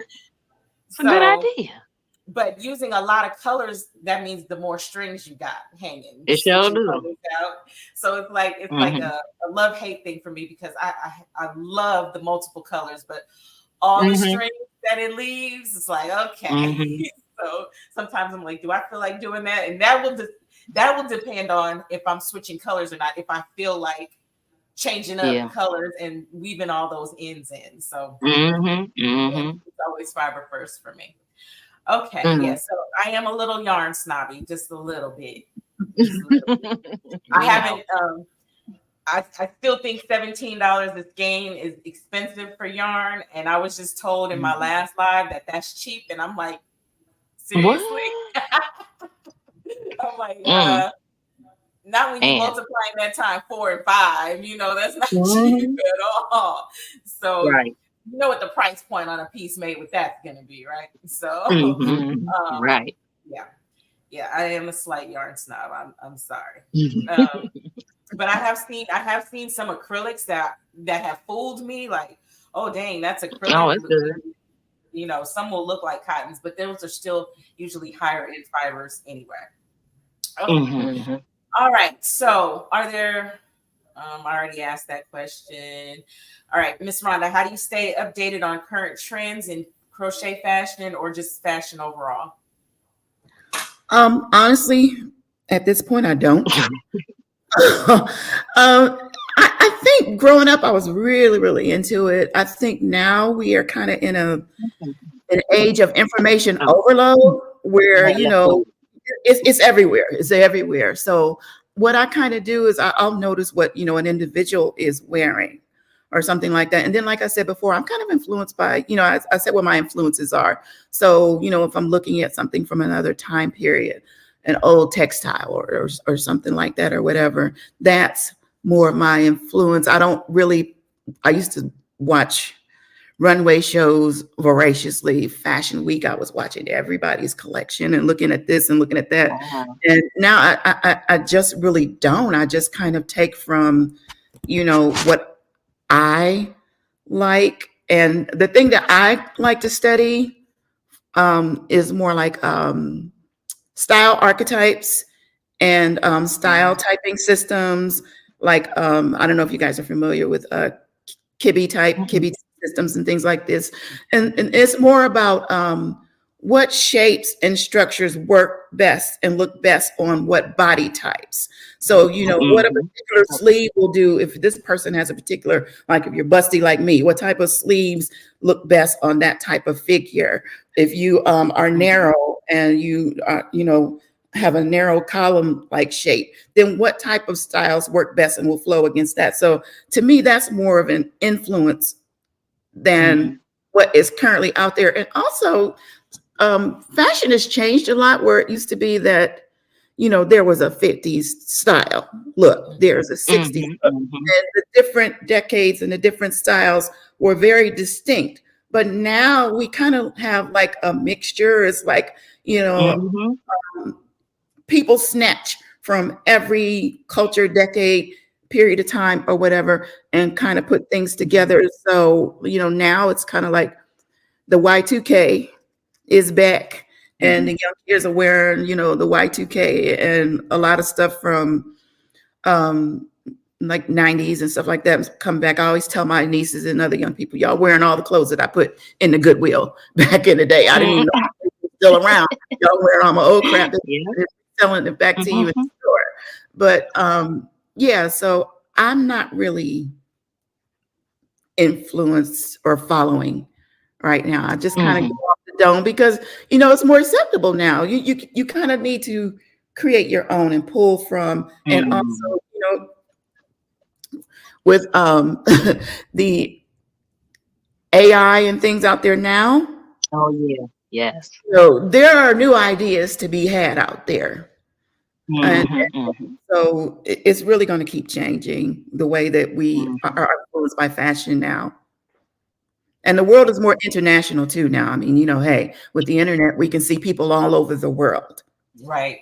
It's a good so idea. but using a lot of colors, that means the more strings you got hanging, It sure switching do. colors out. So it's like Mhm, a love hate thing for me because I love the multiple colors, but all the mhm, strings that it leaves, it's like okay. mhm. So sometimes I'm like, do I feel like doing that? And that will depend on if I'm switching colors or not. If I feel like changing up Yeah. colors and weaving all those ends in. So Mhm, yeah, mhm, it's always fiber first for me. Okay, yeah. mhm. So I am a little yarn snobby, just a little bit. Just a little bit. I We know. haven't I still think $17 this game is expensive for yarn. And I was just told in my Mhm. last live that that's cheap. And I'm like, What? seriously? I'm like, Mm, not when you and multiplying that time 4 and 5, that's not cheap mhm. at all. So Right. you know what the price point on a piece made with that's gonna be, right? So Mhm. um Right. yeah. Yeah, I am a slight yarn snob. I'm sorry. Mhm. Um, but I have seen some acrylics that have fooled me. Like, oh dang, that's Oh, acrylic. it's good. Some will look like cottons, but those are still usually higher end fibers anyway. Okay. Mhm, mhm. All right. So are there I already asked that question. All right, Miss Rhonda, how do you stay updated on current trends in crochet fashion or just fashion overall? Honestly, at this point, I don't. I think growing up, I was really, really into it. I think now we are kind of in an age of information Oh, overload where, I had leftovers. it's everywhere. It's everywhere. So what I kind of do is I'll notice what, an individual is wearing or something like that. And then, like I said before, I'm kind of influenced by, I said what my influences are. So, if I'm looking at something from another time period, an old textile or something like that or whatever, that's more of my influence. I used to watch runway shows voraciously. Fashion Week, I was watching everybody's collection and looking at this and looking at that. Uh-huh. And now I just really don't. I just kind of take from, what I like. And the thing that I like to study is more like style archetypes and style typing systems. Like, I don't know if you guys are familiar with Mhm. Kibbe systems and things like this. And it's more about what shapes and structures work best and look best on what body types. So, what a Mhm. particular sleeve will do if this person has a particular, like if you're busty like me, what type of sleeves look best on that type of figure? If you are Mhm. narrow and have a narrow column like shape, then what type of styles work best and will flow against that? So to me, that's more of an influence than Mhm. what is currently out there. And also, fashion has changed a lot where it used to be that, there was a 50s style look, there's a 60s Mhm. look, Mhm. and the different decades and the different styles were very distinct. But now we kind of have like a mixture. It's like, Mhm. people snatch from every culture, decade, period of time, or whatever, and kind of put things Mhm. together. So, now it's kind of like the Y2K is back, and Mhm. the young kids are wearing, the Y2K and a lot of stuff from um, like 90s and stuff like that come back. I always tell my nieces and other young people, y'all wearing all the clothes that I put in the Goodwill back in the day. I didn't even know Mhm. they were still around. Y'all wearing all my old crap and Yeah. selling it back to you in the Mhm. store. But yeah, so I'm not really influenced or following right now. I just kind of go Mhm. off the dome because it's more acceptable now. You kind of need to create your own and pull from, and also Mhm. with the AI and things out there now, Oh yeah. Yes. So there are new ideas to be had out there. And so it's really going to keep changing the way that we are influenced by fashion now. And the world is more international too now. I mean, hey, with the internet, we can see people all over the world. Right.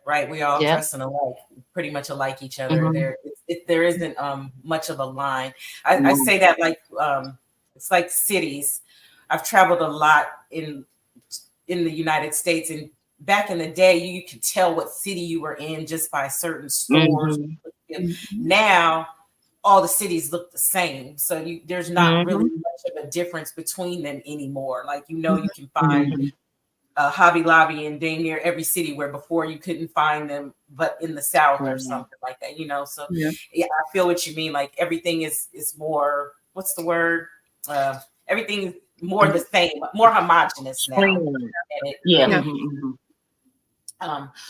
Right. We all dressing alike, pretty much alike each other. There isn't much of a line. I say that like it's like cities. I've traveled a lot in the United States, and back in the day, you could tell what city you were in just by certain stores. Now, all the cities look the same, so there's not really much of a difference between them anymore. Like you can find a Hobby Lobby in dang near every city where before you couldn't find them, but in the South or something like that. So yeah, I feel what you mean. Like everything is more. What's the word? Everything is more the same, more homogenous now.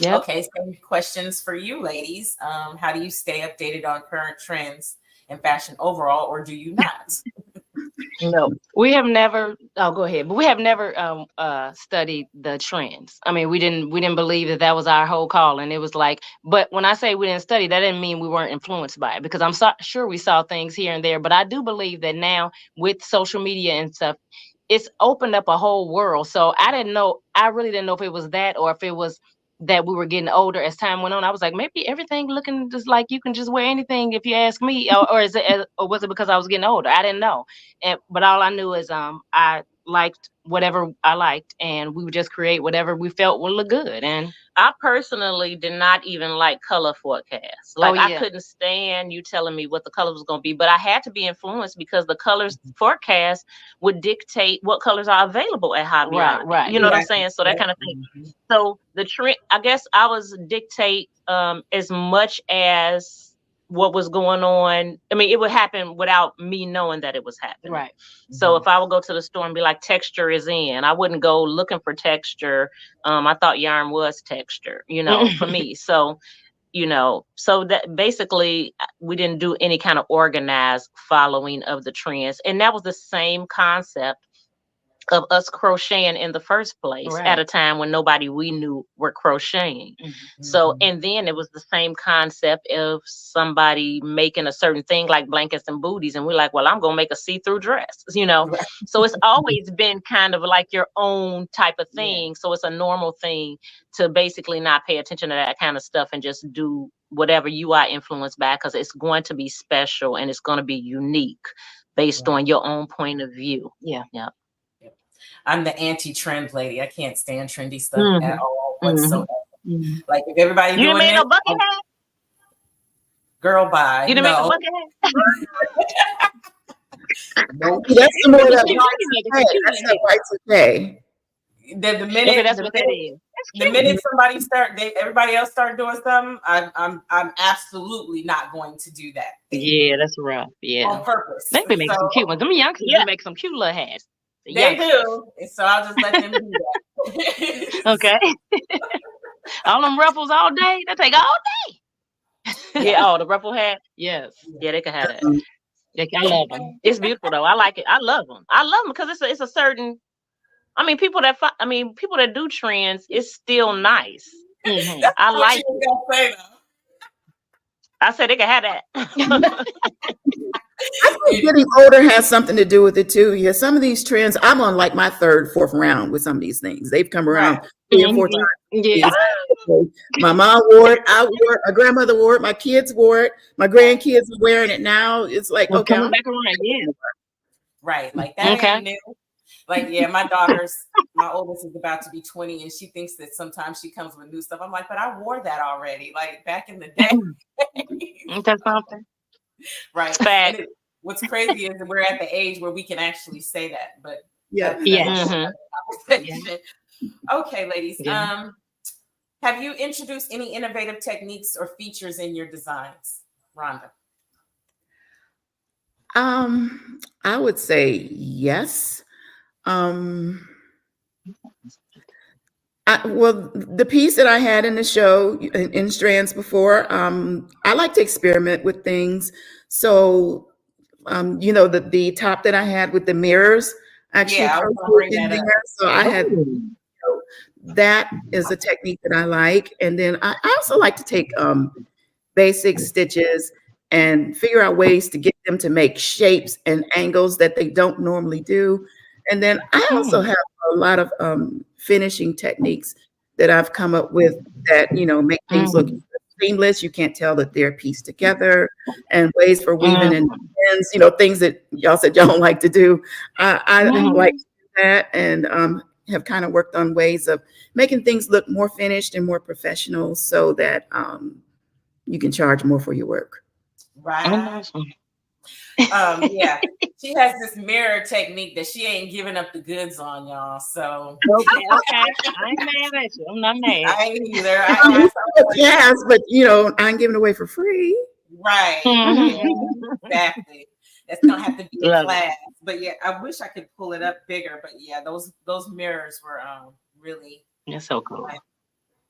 Okay, some questions for you ladies. How do you stay updated on current trends and fashion overall, or do you not? No, we have never. Oh, go ahead. But we have never studied the trends. I mean, we didn't believe that was our whole call, and it was like. But when I say we didn't study, that didn't mean we weren't influenced by it, because I'm sure we saw things here and there. But I do believe that now with social media and stuff, it's opened up a whole world. So I didn't know. I really didn't know if it was that or if it was that we were getting older as time went on. I was like, maybe everything looking just like you can just wear anything if you ask me, or was it because I was getting older? I didn't know. But all I knew is I liked whatever I liked, and we would just create whatever we felt would look good. And I personally did not even like color forecasts. Like I couldn't stand you telling me what the color was going to be, but I had to be influenced because the colors forecast would dictate what colors are available at Hobby Lobby. Right. You know what I'm saying? So that kind of thing. So the trend, I guess I was dictate as much as what was going on. I mean, it would happen without me knowing that it was happening. Right. So if I would go to the store and be like, texture is in, I wouldn't go looking for texture. I thought yarn was texture, for me. So, so that basically we didn't do any kind of organized following of the trends. And that was the same concept of us crocheting in the first place at a time when nobody we knew were crocheting. So, and then it was the same concept of somebody making a certain thing like blankets and booties. And we're like, well, I'm going to make a see-through dress, So it's always been kind of like your own type of thing. So it's a normal thing to basically not pay attention to that kind of stuff and just do whatever you are influenced by, because it's going to be special and it's going to be unique based on your own point of view. Yeah. I'm the anti-trend lady. I can't stand trendy stuff at all whatsoever. Like if everybody you doing made it, no bucket hat? Girl, bye. You didn't make a bucket hat? Nope. That's the more that that's the Y2K. The minute that's what that is. The minute everybody else start doing something, I'm absolutely not going to do that. Yeah, that's rough. Yeah, on purpose. They can make some cute ones. Them youngsters make some cute little hats. They do, and so I'll just let them do that. Okay. All them ruffles all day. They take all day. Yeah. Oh, the ruffle hat. Yes. Yeah, they can have that. I love them. It's beautiful though. I like it. I love them. I love them because it's a certain. I mean, people that do trends, it's still nice. I like it. I said they can have that. I think getting older has something to do with it too. Yeah, some of these trends, I'm on like my third, fourth round with some of these things. They've come around 3 or 4 times. Yeah. My mom wore it. I wore it. My grandmother wore it. My kids wore it. My grandkids are wearing it now. It's like, okay, coming back around again. Right, like that ain't new. Like, yeah, my oldest is about to be 20, and she thinks that sometimes she comes with new stuff. I'm like, but I wore that already, like back in the day. That's something. Right. What's crazy is that we're at the age where we can actually say that. But Okay, ladies. Yeah. Have you introduced any innovative techniques or features in your designs, Rhonda? I would say yes. Well, the piece that I had in the show in Strands before, I like to experiment with things. So, the top that I had with the mirrors, actually Yeah, I was gonna crocheted bring in that up. there. So I had, Ooh. that is a technique that I like. And then I also like to take basic stitches and figure out ways to get them to make shapes and angles that they don't normally do. And then I also have a lot of finishing techniques that I've come up with that, make things look seamless. You can't tell that they're pieced together, and ways for weaving and ends, things that y'all said y'all don't like to do. I like to do that, and have kind of worked on ways of making things look more finished and more professional so that you can charge more for your work. Right. Yeah, she has this mirror technique that she ain't giving up the goods on, y'all. So Okay. I ain't mad at you. I'm not mad. I ain't either. Yes, but I ain't giving it away for free. Right. Yeah, exactly. That's gonna have to be a class. But yeah, I wish I could pull it up bigger. But yeah, those mirrors were really. That's so cool.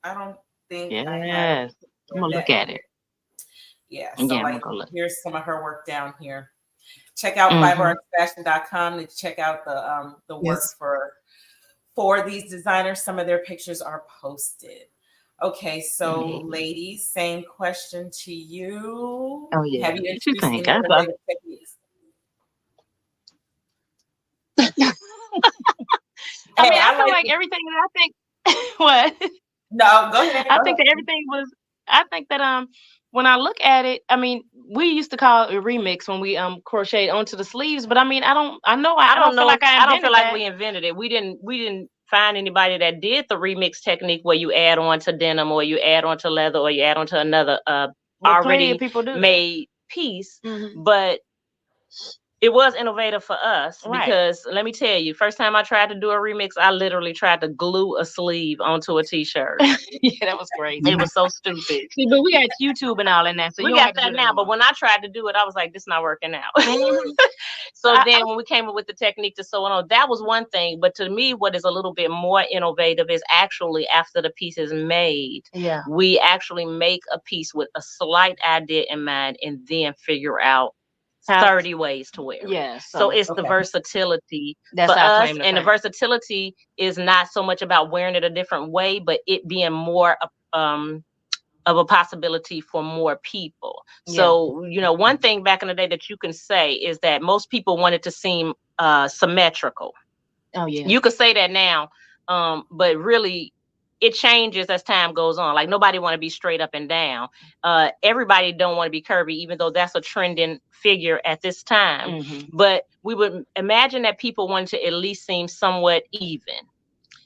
I don't think. Yes. I'm gonna look at it. Yeah. So I'm gonna go look. Here's some of her work down here. Check out fiberartsfashion.com to check out the work for these designers. Some of their pictures are posted. Okay, so ladies, same question to you. Oh yeah. Have you What you think? innovative techniques? I mean, I feel like everything that I think. What? No, go ahead. I think that everything was. I think that when I look at it, I mean, we used to call it a remix when we crocheted onto the sleeves, but I mean, I don't feel like I don't feel like we invented it. We didn't find anybody that did the remix technique where you add on to denim or you add on to leather or you add on to another already made piece. But it was innovative for us because let me tell you, first time I tried to do a remix, I literally tried to glue a sleeve onto a t-shirt. Yeah, that was crazy. It was so stupid. See, but we got YouTube and all in that, so we you got that now. But when I tried to do it, I was like, "This not working out." So then, when we came up with the technique to sew it on, that was one thing. But to me, what is a little bit more innovative is actually after the piece is made, we actually make a piece with a slight idea in mind, and then figure out 30 ways to wear it. Yeah. So it's the versatility That's for our us. claim to And the fame. versatility is not so much about wearing it a different way, but it being more of a possibility for more people. So, one thing back in the day that you can say is that most people want it to seem symmetrical. Oh, yeah. You could say that now, but really, it changes as time goes on. Like nobody want to be straight up and down. Everybody don't want to be curvy, even though that's a trending figure at this time. But we would imagine that people wanted to at least seem somewhat even,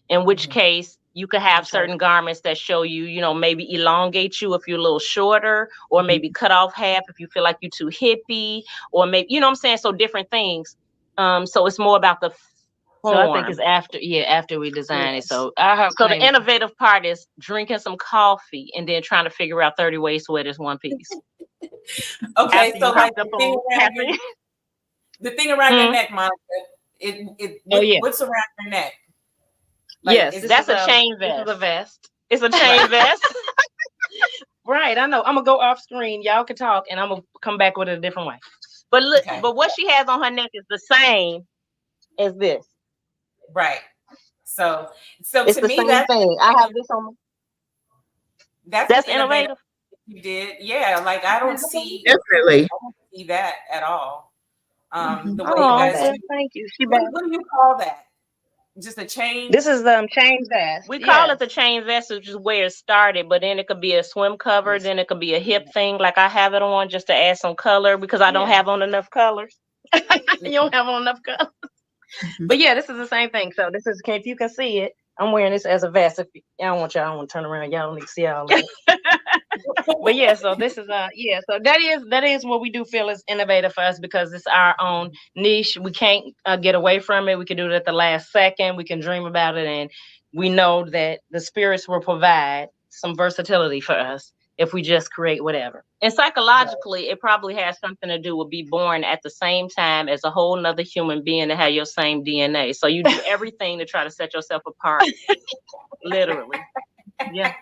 in which case you could have certain garments that show you, maybe elongate you if you're a little shorter, or maybe cut off half if you feel like you're too hippie, or maybe, you know what I'm saying? So different things. So it's more about the So I think it's after we design it. So the innovative part is drinking some coffee and then trying to figure out 30 ways to wear this one piece. Okay, so like the thing around your neck, Monica, what's around your neck? Like, yes, that's a chain vest. This is a vest. It's a chain vest. Right, I know. I'm gonna go off screen. Y'all can talk, and I'm gonna come back with it a different way. But look, but what she has on her neck is the same as this. Right. So it's to the me, same that's thing. I have this on. That's innovative. You did, yeah. Like I don't see that at all. The way you guys. Thank you. What do you call that? Just a chain. This is chain vest. We call it the chain vest, which is where it started. But then it could be a swim cover. Then it could be a hip thing, like I have it on, just to add some color because I don't have on enough colors. You don't have on enough colors. But yeah, this is the same thing. So this is, if you can see it, I'm wearing this as a vest. If I don't want to turn around. Y'all don't need to see all of it. But yeah, so this is so that is what we do feel is innovative for us because it's our own niche. We can't get away from it. We can do it at the last second. We can dream about it, and we know that the spirits will provide some versatility for us if we just create whatever. And psychologically, it probably has something to do with be born at the same time as a whole nother human being that have your same DNA. So you do everything to try to set yourself apart. Literally. Yeah.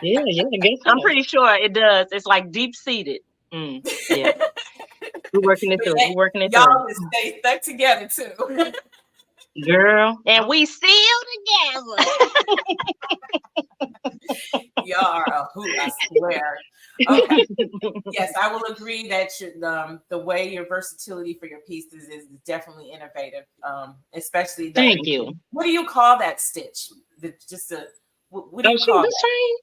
Yeah. I guess I'm pretty sure it does. It's like deep seated. Yeah. We're working it through. Y'all just stay stuck together too. Girl. And we still together. Y'all are a hoot, I swear. Okay. Yes, I will agree that the way your versatility for your pieces is definitely innovative. Especially the, Thank you. What do you call that stitch? What do you call this that? chain?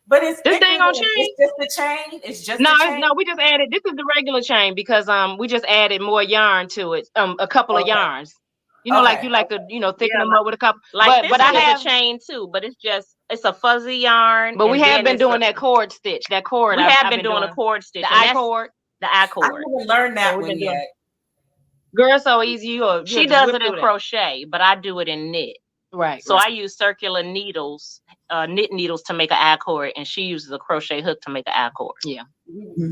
But it's This dang on chain. It's just the chain. It's just no, the chain. no. We just added. This is the regular chain because we just added more yarn to it. A couple of yarns. You know, like you like to thicken them up with a couple. Like but I have a chain too, but it's a fuzzy yarn. But we have been doing that cord stitch. That cord. We have been doing a cord stitch. The I cord. The I I cord. haven't learned that one yet. Girl, so easy. She does it in crochet, but I do it in knit. Right. So I use circular needles, knit needles to make an I cord, and she uses a crochet hook to make an I cord. Yeah.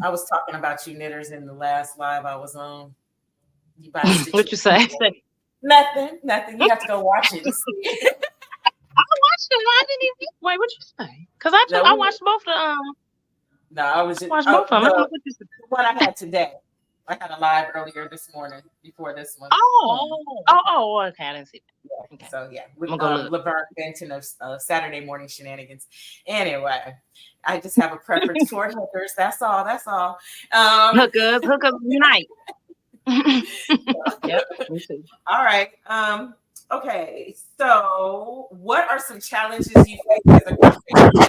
I was talking about you knitters in the last live I was on. What you say? Nothing. You have to go watch it. I watched it. I didn't even. Wait, what you say? Because I watched both the No, I was just watched both of them. The one I had today. I had a live earlier this morning before this one. Oh, okay. I didn't see that. Yeah. Okay. So yeah, with Laverne Benton of Saturday Morning Shenanigans. Anyway, I just have a preference for hookers. That's all. Hookers unite. Yep. All right. Okay. So, what are some challenges you face as a crochet,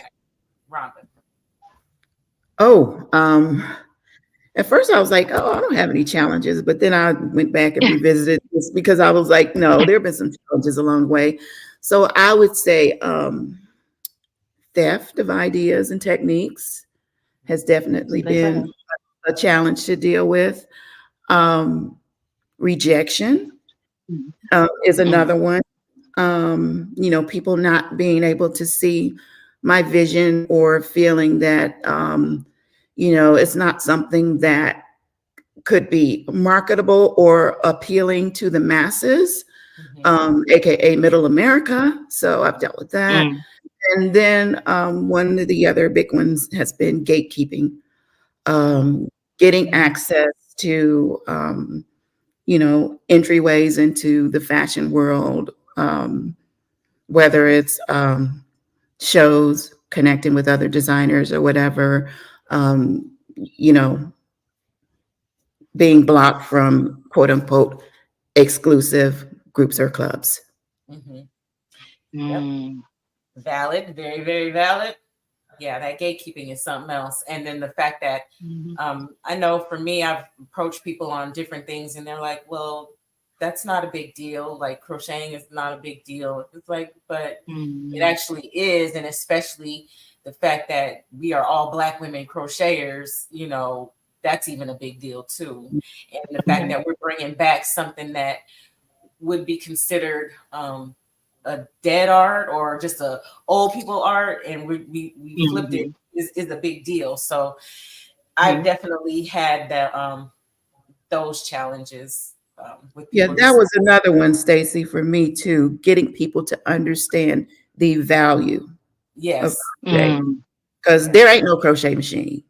Rhonda? At first I was like, I don't have any challenges, but then I went back and revisited this because I was like, no, there have been some challenges along the way. So I would say theft of ideas and techniques has definitely been a challenge to deal with. Rejection is another one. People not being able to see my vision or feeling that, it's not something that could be marketable or appealing to the masses, aka middle America. So I've dealt with that. And then one of the other big ones has been gatekeeping, getting access to, entryways into the fashion world, whether it's shows, connecting with other designers or whatever, being blocked from quote unquote exclusive groups or clubs. Yep. Valid, very, very valid. Yeah, that gatekeeping is something else. And then the fact that I know for me, I've approached people on different things and they're like, well, that's not a big deal. Like crocheting is not a big deal. It's like, but it actually is. And especially the fact that we are all Black women crocheters, that's even a big deal too. And the fact that we're bringing back something that would be considered a dead art or just a old people art, and we flipped it is a big deal. So I've definitely had that those challenges with people. That was another one, Stacey, for me too, getting people to understand the value. Yes. Because there ain't no crochet machine.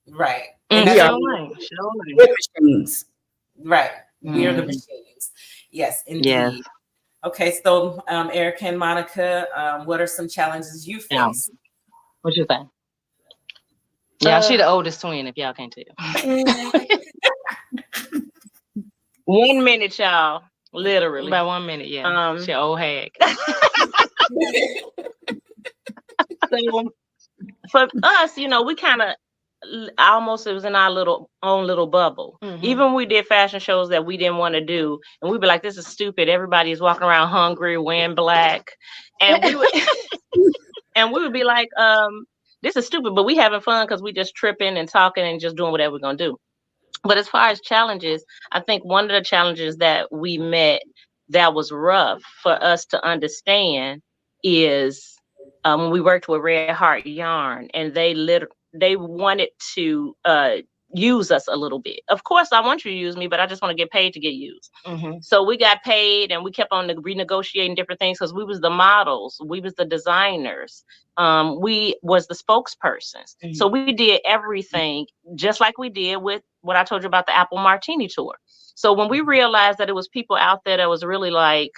Right. And we are machines. Right. We are the machines. Yes, indeed. Yes. Okay, so Erika and Monica, what are some challenges you face? What you think? Yeah, she the oldest twin, if y'all can't tell. 1 minute, y'all. Literally. About 1 minute, yeah. She old hag. So for us, we kind of almost, it was in our own little bubble. Even when we did fashion shows that we didn't want to do, and we'd be like, this is stupid. Everybody's walking around hungry, wearing black. And we would be like, this is stupid, but we having fun because we just tripping and talking and just doing whatever we're going to do. But as far as challenges, I think one of the challenges that we met that was rough for us to understand is when we worked with Red Heart Yarn, and they wanted to use us a little bit. Of course, I want you to use me, but I just want to get paid to get used. So we got paid, and we kept on renegotiating different things because we was the models, we was the designers, we was the spokespersons. So we did everything just like we did with what I told you about the Apple Martini tour. So when we realized that it was people out there that was really like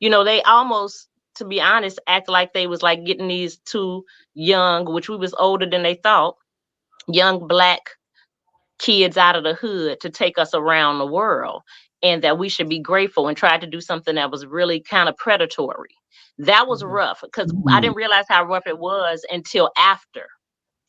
they almost, to be honest, act like they was like getting these two young, which we was older than they thought, young Black kids out of the hood to take us around the world, and that we should be grateful, and try to do something that was really kind of predatory. That was rough, because I didn't realize how rough it was until after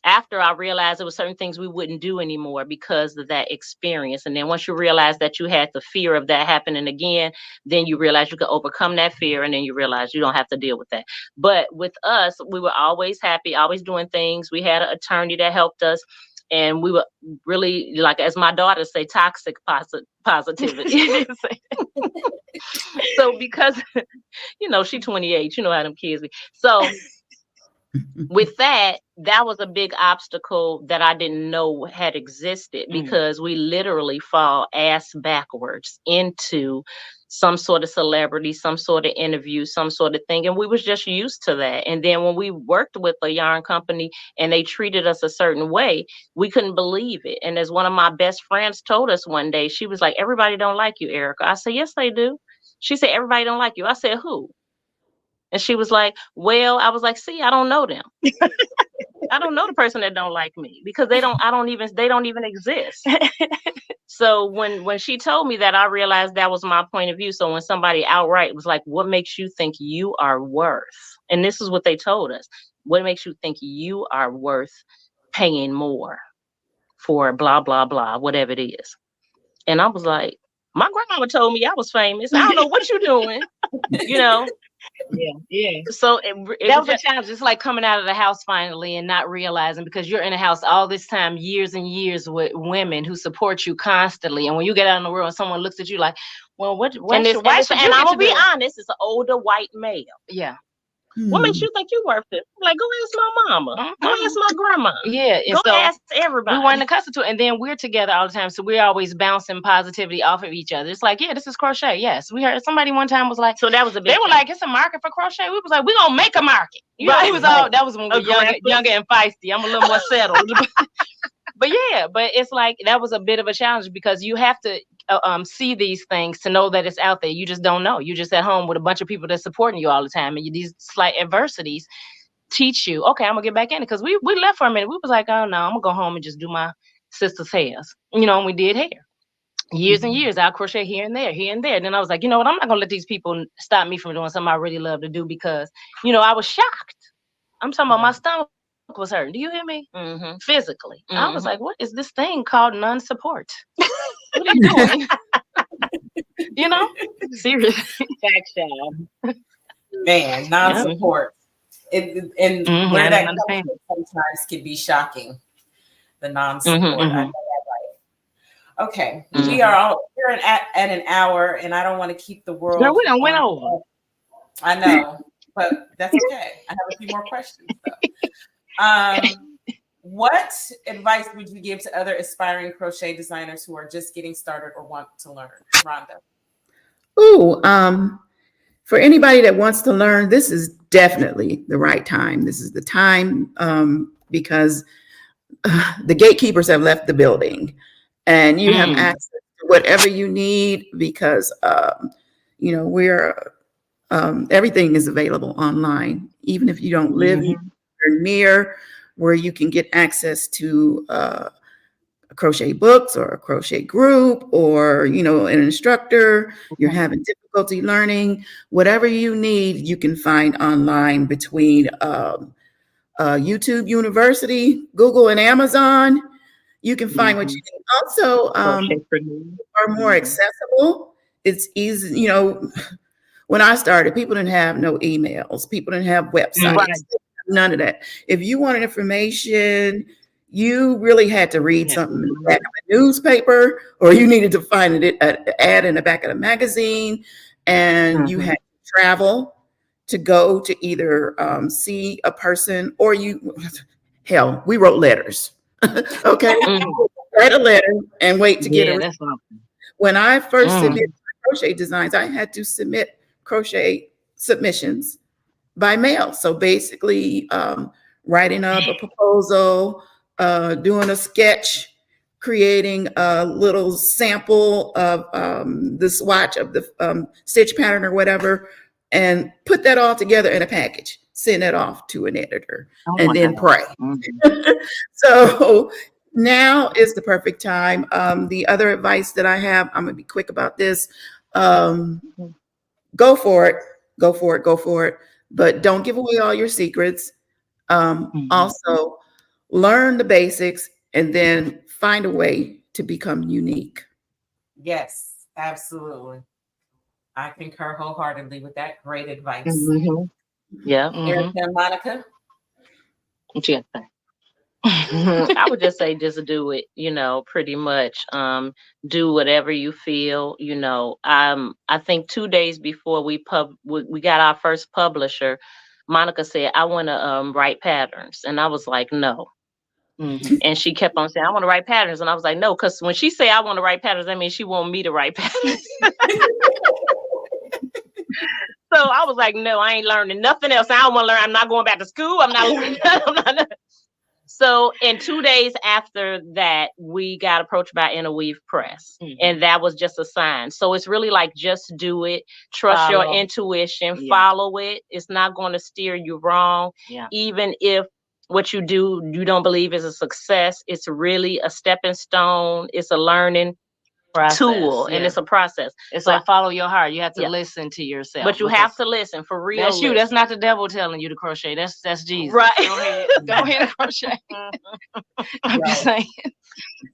I realized there were certain things we wouldn't do anymore because of that experience. And then once you realize that you had the fear of that happening again, then you realize you could overcome that fear, and then you realize you don't have to deal with that. But with us, we were always happy, always doing things. We had an attorney that helped us. And we were really, like, as my daughters say, toxic positivity. So because, she's 28, you know how them kids be. So with that was a big obstacle that I didn't know had existed, because we literally fall ass backwards into some sort of celebrity, some sort of interview, some sort of thing. And we was just used to that. And then when we worked with a yarn company and they treated us a certain way, we couldn't believe it. And as one of my best friends told us one day, she was like, "Everybody don't like you, Erika." I said, "Yes, they do." She said, "Everybody don't like you." I said, "Who?" And she was like, "Well," I was like, "See, I don't know them." I don't know the person that don't like me, because they don't even exist. So when she told me that, I realized that was my point of view. So when somebody outright was like, "What makes you think you are worth?" And this is what they told us. "What makes you think you are worth paying more for blah, blah, blah, whatever it is?" And I was like, my grandmama told me I was famous. I don't know what you're doing, Yeah. So that was a challenge. It's like coming out of the house finally and not realizing, because you're in a house all this time, years and years, with women who support you constantly. And when you get out in the world and someone looks at you like, "Well, why should and you I'm gonna be do it?" honest, it's an older white male. Yeah. What makes you think you worth it? Like, go ask my mama. Go ask my grandma. Yeah. Go ask everybody. We weren't accustomed to it. And then we're together all the time. So we're always bouncing positivity off of each other. It's like, yeah, this is crochet. Yes. We heard somebody one time was like, so that was a big they were like, "It's a market for crochet." We was like, "We're gonna make a market." That was when we were younger and feisty. I'm a little more settled. But it's like, that was a bit of a challenge, because you have to see these things to know that it's out there. You just don't know. You just at home with a bunch of people that's supporting you all the time, and these slight adversities teach you, okay, I'm gonna get back in it. Because we left for a minute. We was like, "Oh no, I'm gonna go home and just do my sister's hairs," and we did hair. Years and years, I'll crochet here and there. And then I was like, you know what? I'm not gonna let these people stop me from doing something I really love to do, because I was shocked. I'm talking about my stomach was hurting. Do you hear me? Physically. I was like, what is this thing called non-support? What are you doing? Seriously. Man, non-support. And where that comes from sometimes can be shocking. The non-support. I know that, right? Okay. We are here at an hour, and I don't want to keep the world. No, we don't went over. I know, but that's okay. I have a few more questions though. What advice would you give to other aspiring crochet designers who are just getting started or want to learn, Rhonda? For anybody that wants to learn, this is definitely the right time. This is the time, because the gatekeepers have left the building, and you have access to whatever you need, because we're everything is available online, even if you don't live near where you can get access to crochet books or a crochet group, or an instructor. You're having difficulty learning, whatever you need, you can find online between YouTube University, Google, and Amazon. You can find what you need. Also, are more accessible. It's easy. When I started, people didn't have no emails. People didn't have websites. None of that. If you wanted information, you really had to read something in the back of a newspaper, or you needed to find an ad in the back of the magazine, and you had to travel to go to either see a person, or we wrote letters. Okay. Write a letter and wait to get a response. When I first submitted crochet designs, I had to submit crochet submissions by mail. So basically, writing up a proposal, doing a sketch, creating a little sample of the swatch of the stitch pattern or whatever, and put that all together in a package, send it off to an editor, Oh and my then God. pray. So now is the perfect time. The other advice that I have, I'm gonna be quick about this. Go for it, go for it, go for it. But don't give away all your secrets. Also, learn the basics and then find a way to become unique. Yes, absolutely. I concur wholeheartedly with that. Great advice. Yeah. Erika and Monica? What you got to say? I would just say just do it, pretty much. Do whatever you feel, I think 2 days before we got our first publisher, Monica said, I want to write patterns. And I was like, no. And she kept on saying, I want to write patterns. And I was like, no, because when she say I want to write patterns, that means she want me to write patterns. So I was like, no, I ain't learning nothing else. I don't want to learn. I'm not going back to school. I'm not learning. So in 2 days after that, we got approached by Interweave Press. And that was just a sign. So it's really like, just do it. Trust your intuition. Follow it. It's not going to steer you wrong. Even if what you do, you don't believe is a success, it's really a stepping stone. It's a learning tool, and it's a process. It's like follow your heart. You have to listen to yourself. But you have to listen for real. That's you. That's not the devil telling you to crochet. That's Jesus. Right. Go ahead and crochet. I'm just saying.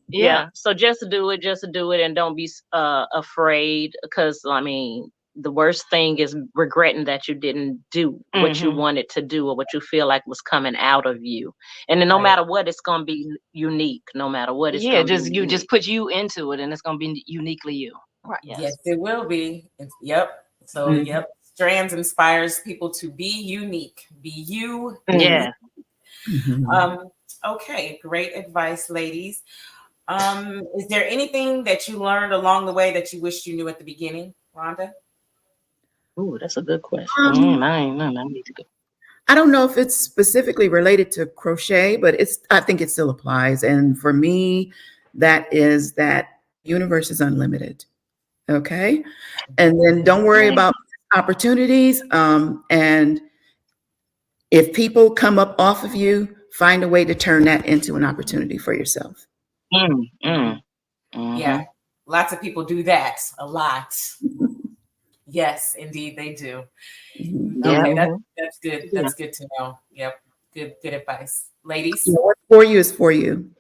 Yeah. So just do it, and don't be afraid, because the worst thing is regretting that you didn't do what you wanted to do or what you feel like was coming out of you. And then no matter what, it's going to be unique. No matter what, it's just put you into it, and it's going to be uniquely you. Right. Yes, it will be. Yep. So Strands inspires people to be unique. Be you. Yeah. Okay, great advice, ladies. Is there anything that you learned along the way that you wished you knew at the beginning, Rhonda? Oh, that's a good question. I need to go. I don't know if it's specifically related to crochet, but I think it still applies. And for me, that is that universe is unlimited. Okay. And then don't worry about opportunities. And if people come up off of you, find a way to turn that into an opportunity for yourself. Yeah. Lots of people do that a lot. Yes, indeed, they do. Okay, that's good. That's good to know. Yep, good advice, ladies. What's for you is for you.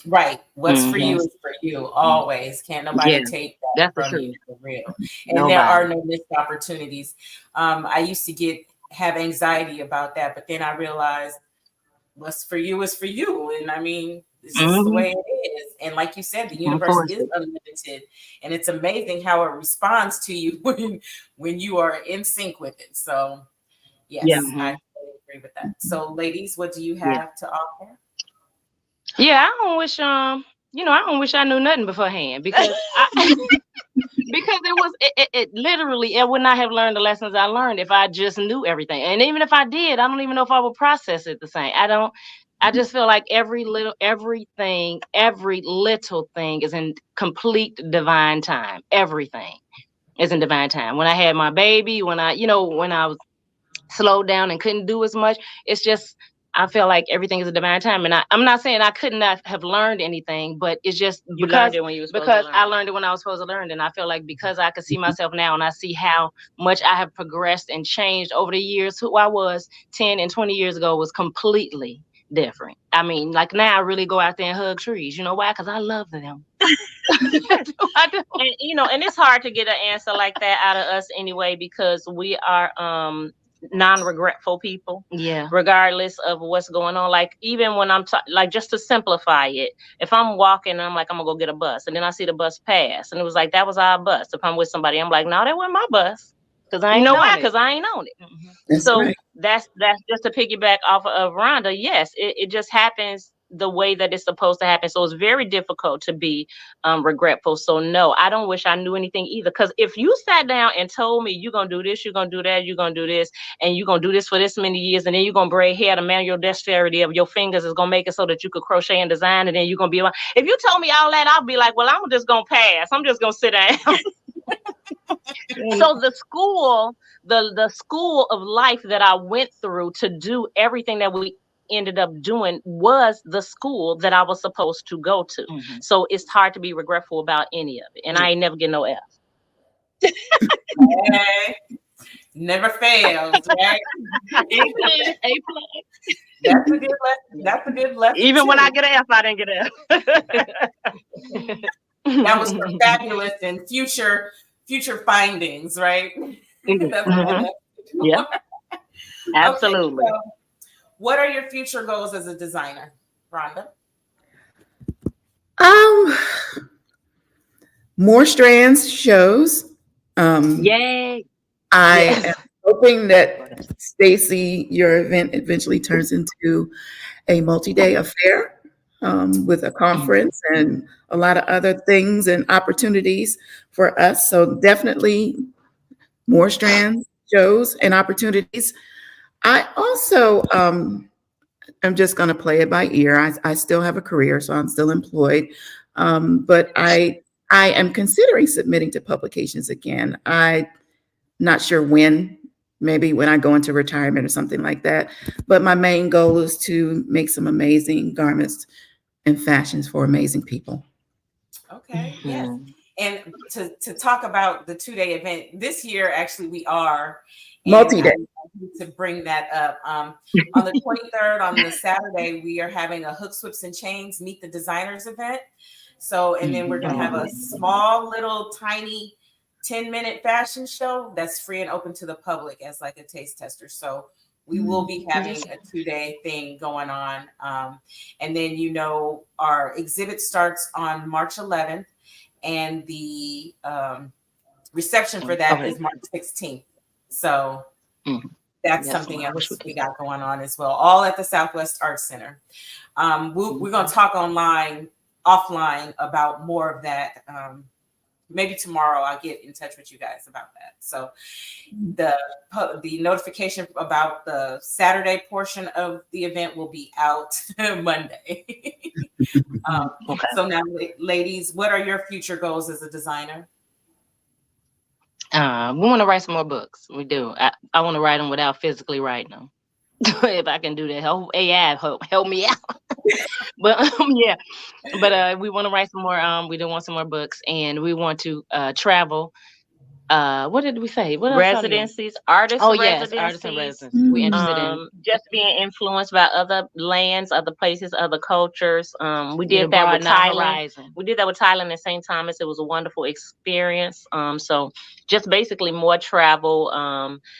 Right. What's for you is for you. Always. Can't nobody take that from you, for real. And there are no missed opportunities. I used to have anxiety about that, but then I realized what's for you is for you. And it's just the way it is. And like you said, the universe is unlimited. And it's amazing how it responds to you when you are in sync with it. So yes, I totally agree with that. So ladies, what do you have to offer? Yeah, I don't wish I don't wish I knew nothing beforehand, because because it literally, I would not have learned the lessons I learned if I just knew everything. And even if I did, I don't even know if I would process it the same. I just feel like every little thing is in complete divine time. Everything is in divine time. When I had my baby, when I was slowed down and couldn't do as much, it's just, I feel like everything is a divine time. And I'm not saying I could not have learned anything, but it's just learned it when you were supposed to learn. I learned it when I was supposed to learn. And I feel like because I could see myself now, and I see how much I have progressed and changed over the years, who I was 10 and 20 years ago was completely different. Like now I really go out there and hug trees. You know why? Because I love them. I do. And it's hard to get an answer like that out of us anyway, because we are non-regretful people. Yeah. Regardless of what's going on. Like even when I'm like, just to simplify it, if I'm walking and I'm like, I'm gonna go get a bus, and then I see the bus pass, and it was like, that was our bus. If I'm with somebody, I'm like, no, that wasn't my bus. Because I ain't because I ain't on it. So that's just to piggyback off of Rhonda. Yes, it just happens the way that it's supposed to happen. So it's very difficult to be regretful. So no, I don't wish I knew anything either. Because if you sat down and told me you're going to do this, you're going to do that, you're going to do this, and you're going to do this for this many years, and then you're going to braid hair, the manual dexterity of your fingers is going to make it so that you could crochet and design, and then you're going to be, if you told me all that, I'll be like, well, I'm just going to pass. I'm just going to sit down. So the school, the school of life that I went through to do everything that we ended up doing was the school that I was supposed to go to. So it's hard to be regretful about any of it. And I ain't never get no F. Okay. Never fails, right? A+. That's a good lesson. That's a good lesson. Even when too. I get an F, I didn't get an F. That was for fabulous and future findings, right? Yeah, absolutely. Okay, so what are your future goals as a designer, Rhonda? More Strands shows. Yay! I am hoping that Stacy, your event eventually turns into a multi-day affair with a conference and a lot of other things and opportunities for us. So definitely more Strands shows and opportunities. I also I'm just going to play it by ear. I still have a career, so I'm still employed. But I am considering submitting to publications again. I'm not sure when, maybe when I go into retirement or something like that. But my main goal is to make some amazing garments and fashions for amazing people. Okay, yes. And to talk about the 2-day event this year, actually, we are Multi-day. To bring that up. On the 23rd, on the Saturday, we are having a Hooks, Whips, and Chains Meet the Designers event. So, and then we're going to have a small, little, tiny 10-minute fashion show that's free and open to the public as like a taste tester. So we will be having a 2-day thing going on. And then, our exhibit starts on March 11th and the reception for that is March 16th. So that's something else we got going on as well, all at the Southwest Arts Center. We're going to talk offline about more of that. Maybe tomorrow I'll get in touch with you guys about that. So the notification about the Saturday portion of the event will be out Monday. So now, ladies, what are your future goals as a designer? We want to write some more books. We do. I want to write them without physically writing them. If I can do that, AI help me out. But we want to write some more. We do want some more books, and we want to travel. What did we say? What residencies, artists artists and residencies. We're interested in just being influenced by other lands, other places, other cultures. We did that with Thailand. We did that with Thailand and St. Thomas. It was a wonderful experience. So just basically more travel,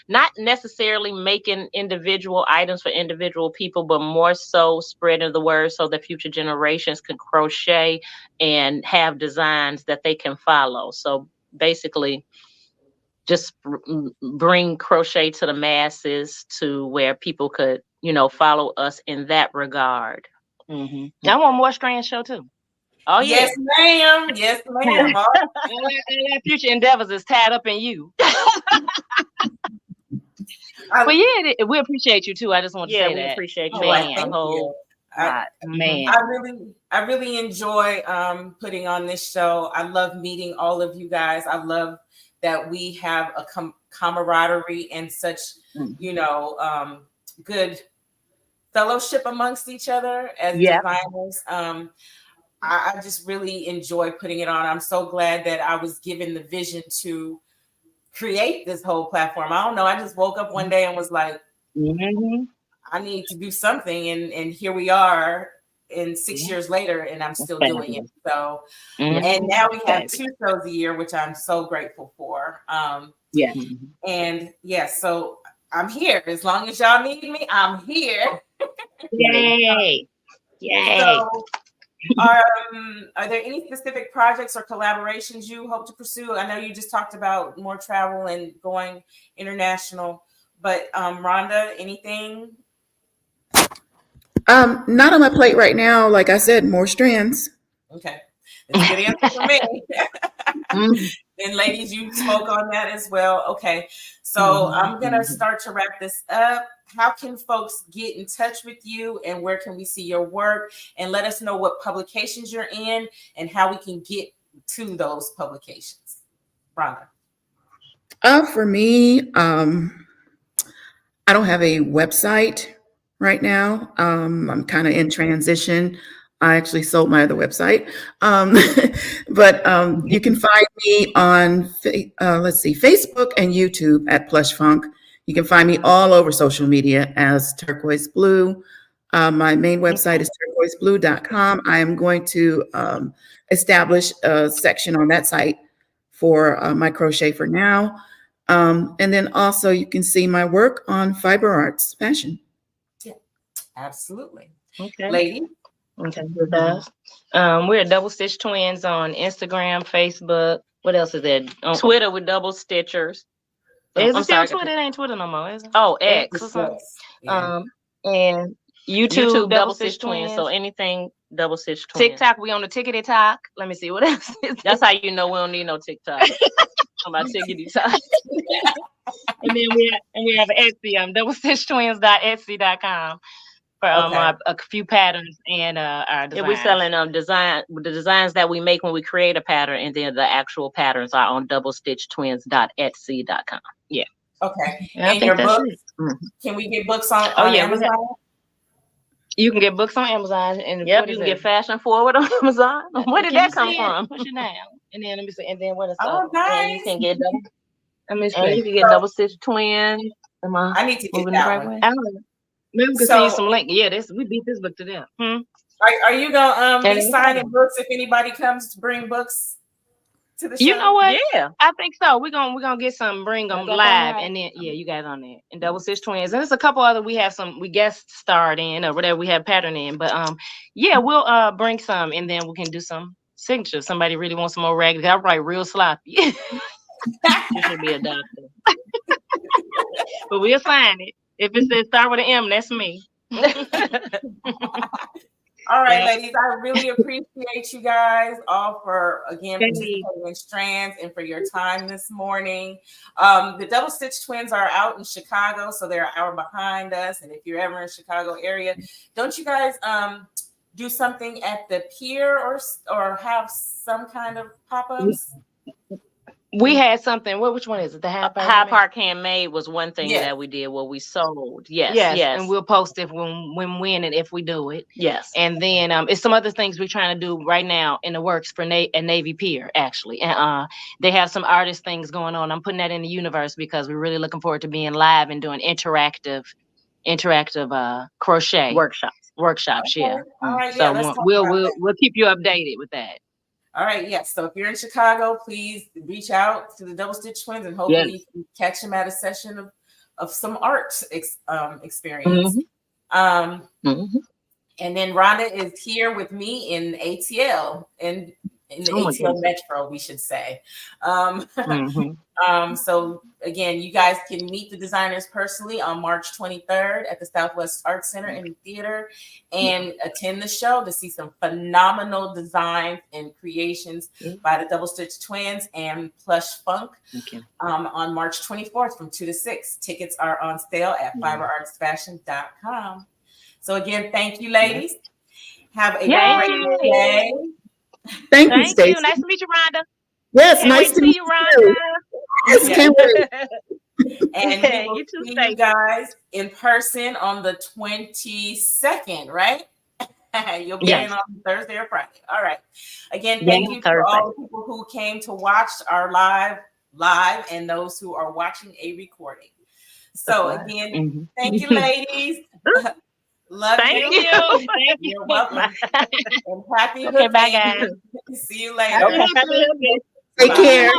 not necessarily making individual items for individual people, but more so spreading the word so that future generations can crochet and have designs that they can follow. So basically, just bring crochet to the masses to where people could, follow us in that regard. I want more Strands show too. Oh, yes, ma'am. Yes, ma'am. All our future endeavors is tied up in you. But we appreciate you too. I just want to say we that. Appreciate you. Thank you. Man, I really enjoy putting on this show. I love meeting all of you guys. I love that we have a camaraderie and such, good fellowship amongst each other as designers. I just really enjoy putting it on. I'm so glad that I was given the vision to create this whole platform. I don't know. I just woke up one day and was like, I need to do something. And here we are in 6 years later, and I'm still doing it. So, and now we have 2 shows a year, which I'm so grateful for. And so I'm here. As long as y'all need me, I'm here. Yay. So, are there any specific projects or collaborations you hope to pursue? I know you just talked about more travel and going international, but Rhonda, anything? Not on my plate right now. Like I said, more Strands. Okay. That's a good answer for me. And ladies, you spoke on that as well. Okay. So I'm going to start to wrap this up. How can folks get in touch with you, and where can we see your work? And let us know what publications you're in and how we can get to those publications. Rhonda. For me, I don't have a website right now. I'm kind of in transition. I actually sold my other website. But you can find me on, Facebook and YouTube at PlushPhunk. You can find me all over social media as TurquoizBlue. My main website is TurquoizBlue.com. I am going to establish a section on that site for my crochet for now. And then also you can see my work on Fiber Arts Fashion. Yeah, absolutely. Okay. Lady. Okay. We're Double Stitch Twins on Instagram, Facebook. What else is there? On Twitter with Double Stitchers. Is it still Twitter? It ain't Twitter no more, is it? Oh, X. Yeah. And YouTube Double Stitch Twins. So anything Double Stitch Twins. TikTok, we on the Tickety Talk. Let me see what else is That's how you know we don't need no TikTok. I'm about Tickety Talk. And then we have Etsy, doublestitchtwins.etsy.com for a few patterns and our designs. Yeah, we're selling the designs that we make when we create a pattern, and then the actual patterns are on doublestitchtwins.etsy.com. Yeah. Okay. Yeah, and your books? Can we get books on Amazon? You can get books on Amazon, and you can get Fashion Forward on Amazon. Where did that come from? Push it down, and then let me see. And then what is nice. And you can get double. You can get Double Stitch Twins. I need to get that one. Maybe we can see some link. Yeah, we beat this book to death. Are you gonna be signing books if anybody comes to bring books to the show? You know what? Yeah, I think so. We're gonna get some, bring them live, and then you guys on there and Double Stitch Twins, and there's a couple other we guest starred in or whatever we have pattern in, but we'll bring some, and then we can do some signatures. Somebody really wants some more raggedy. I write real sloppy. You should be a doctor. But we'll sign it. If it says start with an M, that's me. All right, ladies, I really appreciate you guys all for, again, participating in Strands and for your time this morning. The Double Stitch Twins are out in Chicago, so they're an hour behind us. And if you're ever in the Chicago area, don't you guys do something at the pier or have some kind of pop-ups? We had something. Which one is it? The High Park Handmade was one thing that we did where we sold. Yes. And we'll post it when and if we do it. Yes. And then it's some other things we're trying to do right now in the works for a Navy Pier, actually. And they have some artist things going on. I'm putting that in the universe because we're really looking forward to being live and doing interactive crochet workshops. Okay. Yeah. All right. So we'll keep you updated with that. All right, yes. So if you're in Chicago, please reach out to the Double Stitch Twins and hopefully you can catch them at a session of some art experience. And then Rhonda is here with me in ATL in the ATL Metro, we should say. So again, you guys can meet the designers personally on March 23rd at the Southwest Arts Center and Theater and attend the show to see some phenomenal designs and creations by the Double Stitch Twins and PlushPhunk on March 24th from 2 to 6. Tickets are on sale at fiberartsfashion.com. So again, thank you, ladies. Have a great day. Thank you, Stacey. Nice to meet you, Rhonda. Yes, nice to meet you, Rhonda. Yes, can't wait. And we will see you guys in person on the 22nd, right? You'll be in on Thursday or Friday. All right. Again, thank you to all the people who came to watch our live and those who are watching a recording. So again, thank you, ladies. Love you. Thank you. You're welcome. And happy birthday. Bye, guys. See you later. Take care.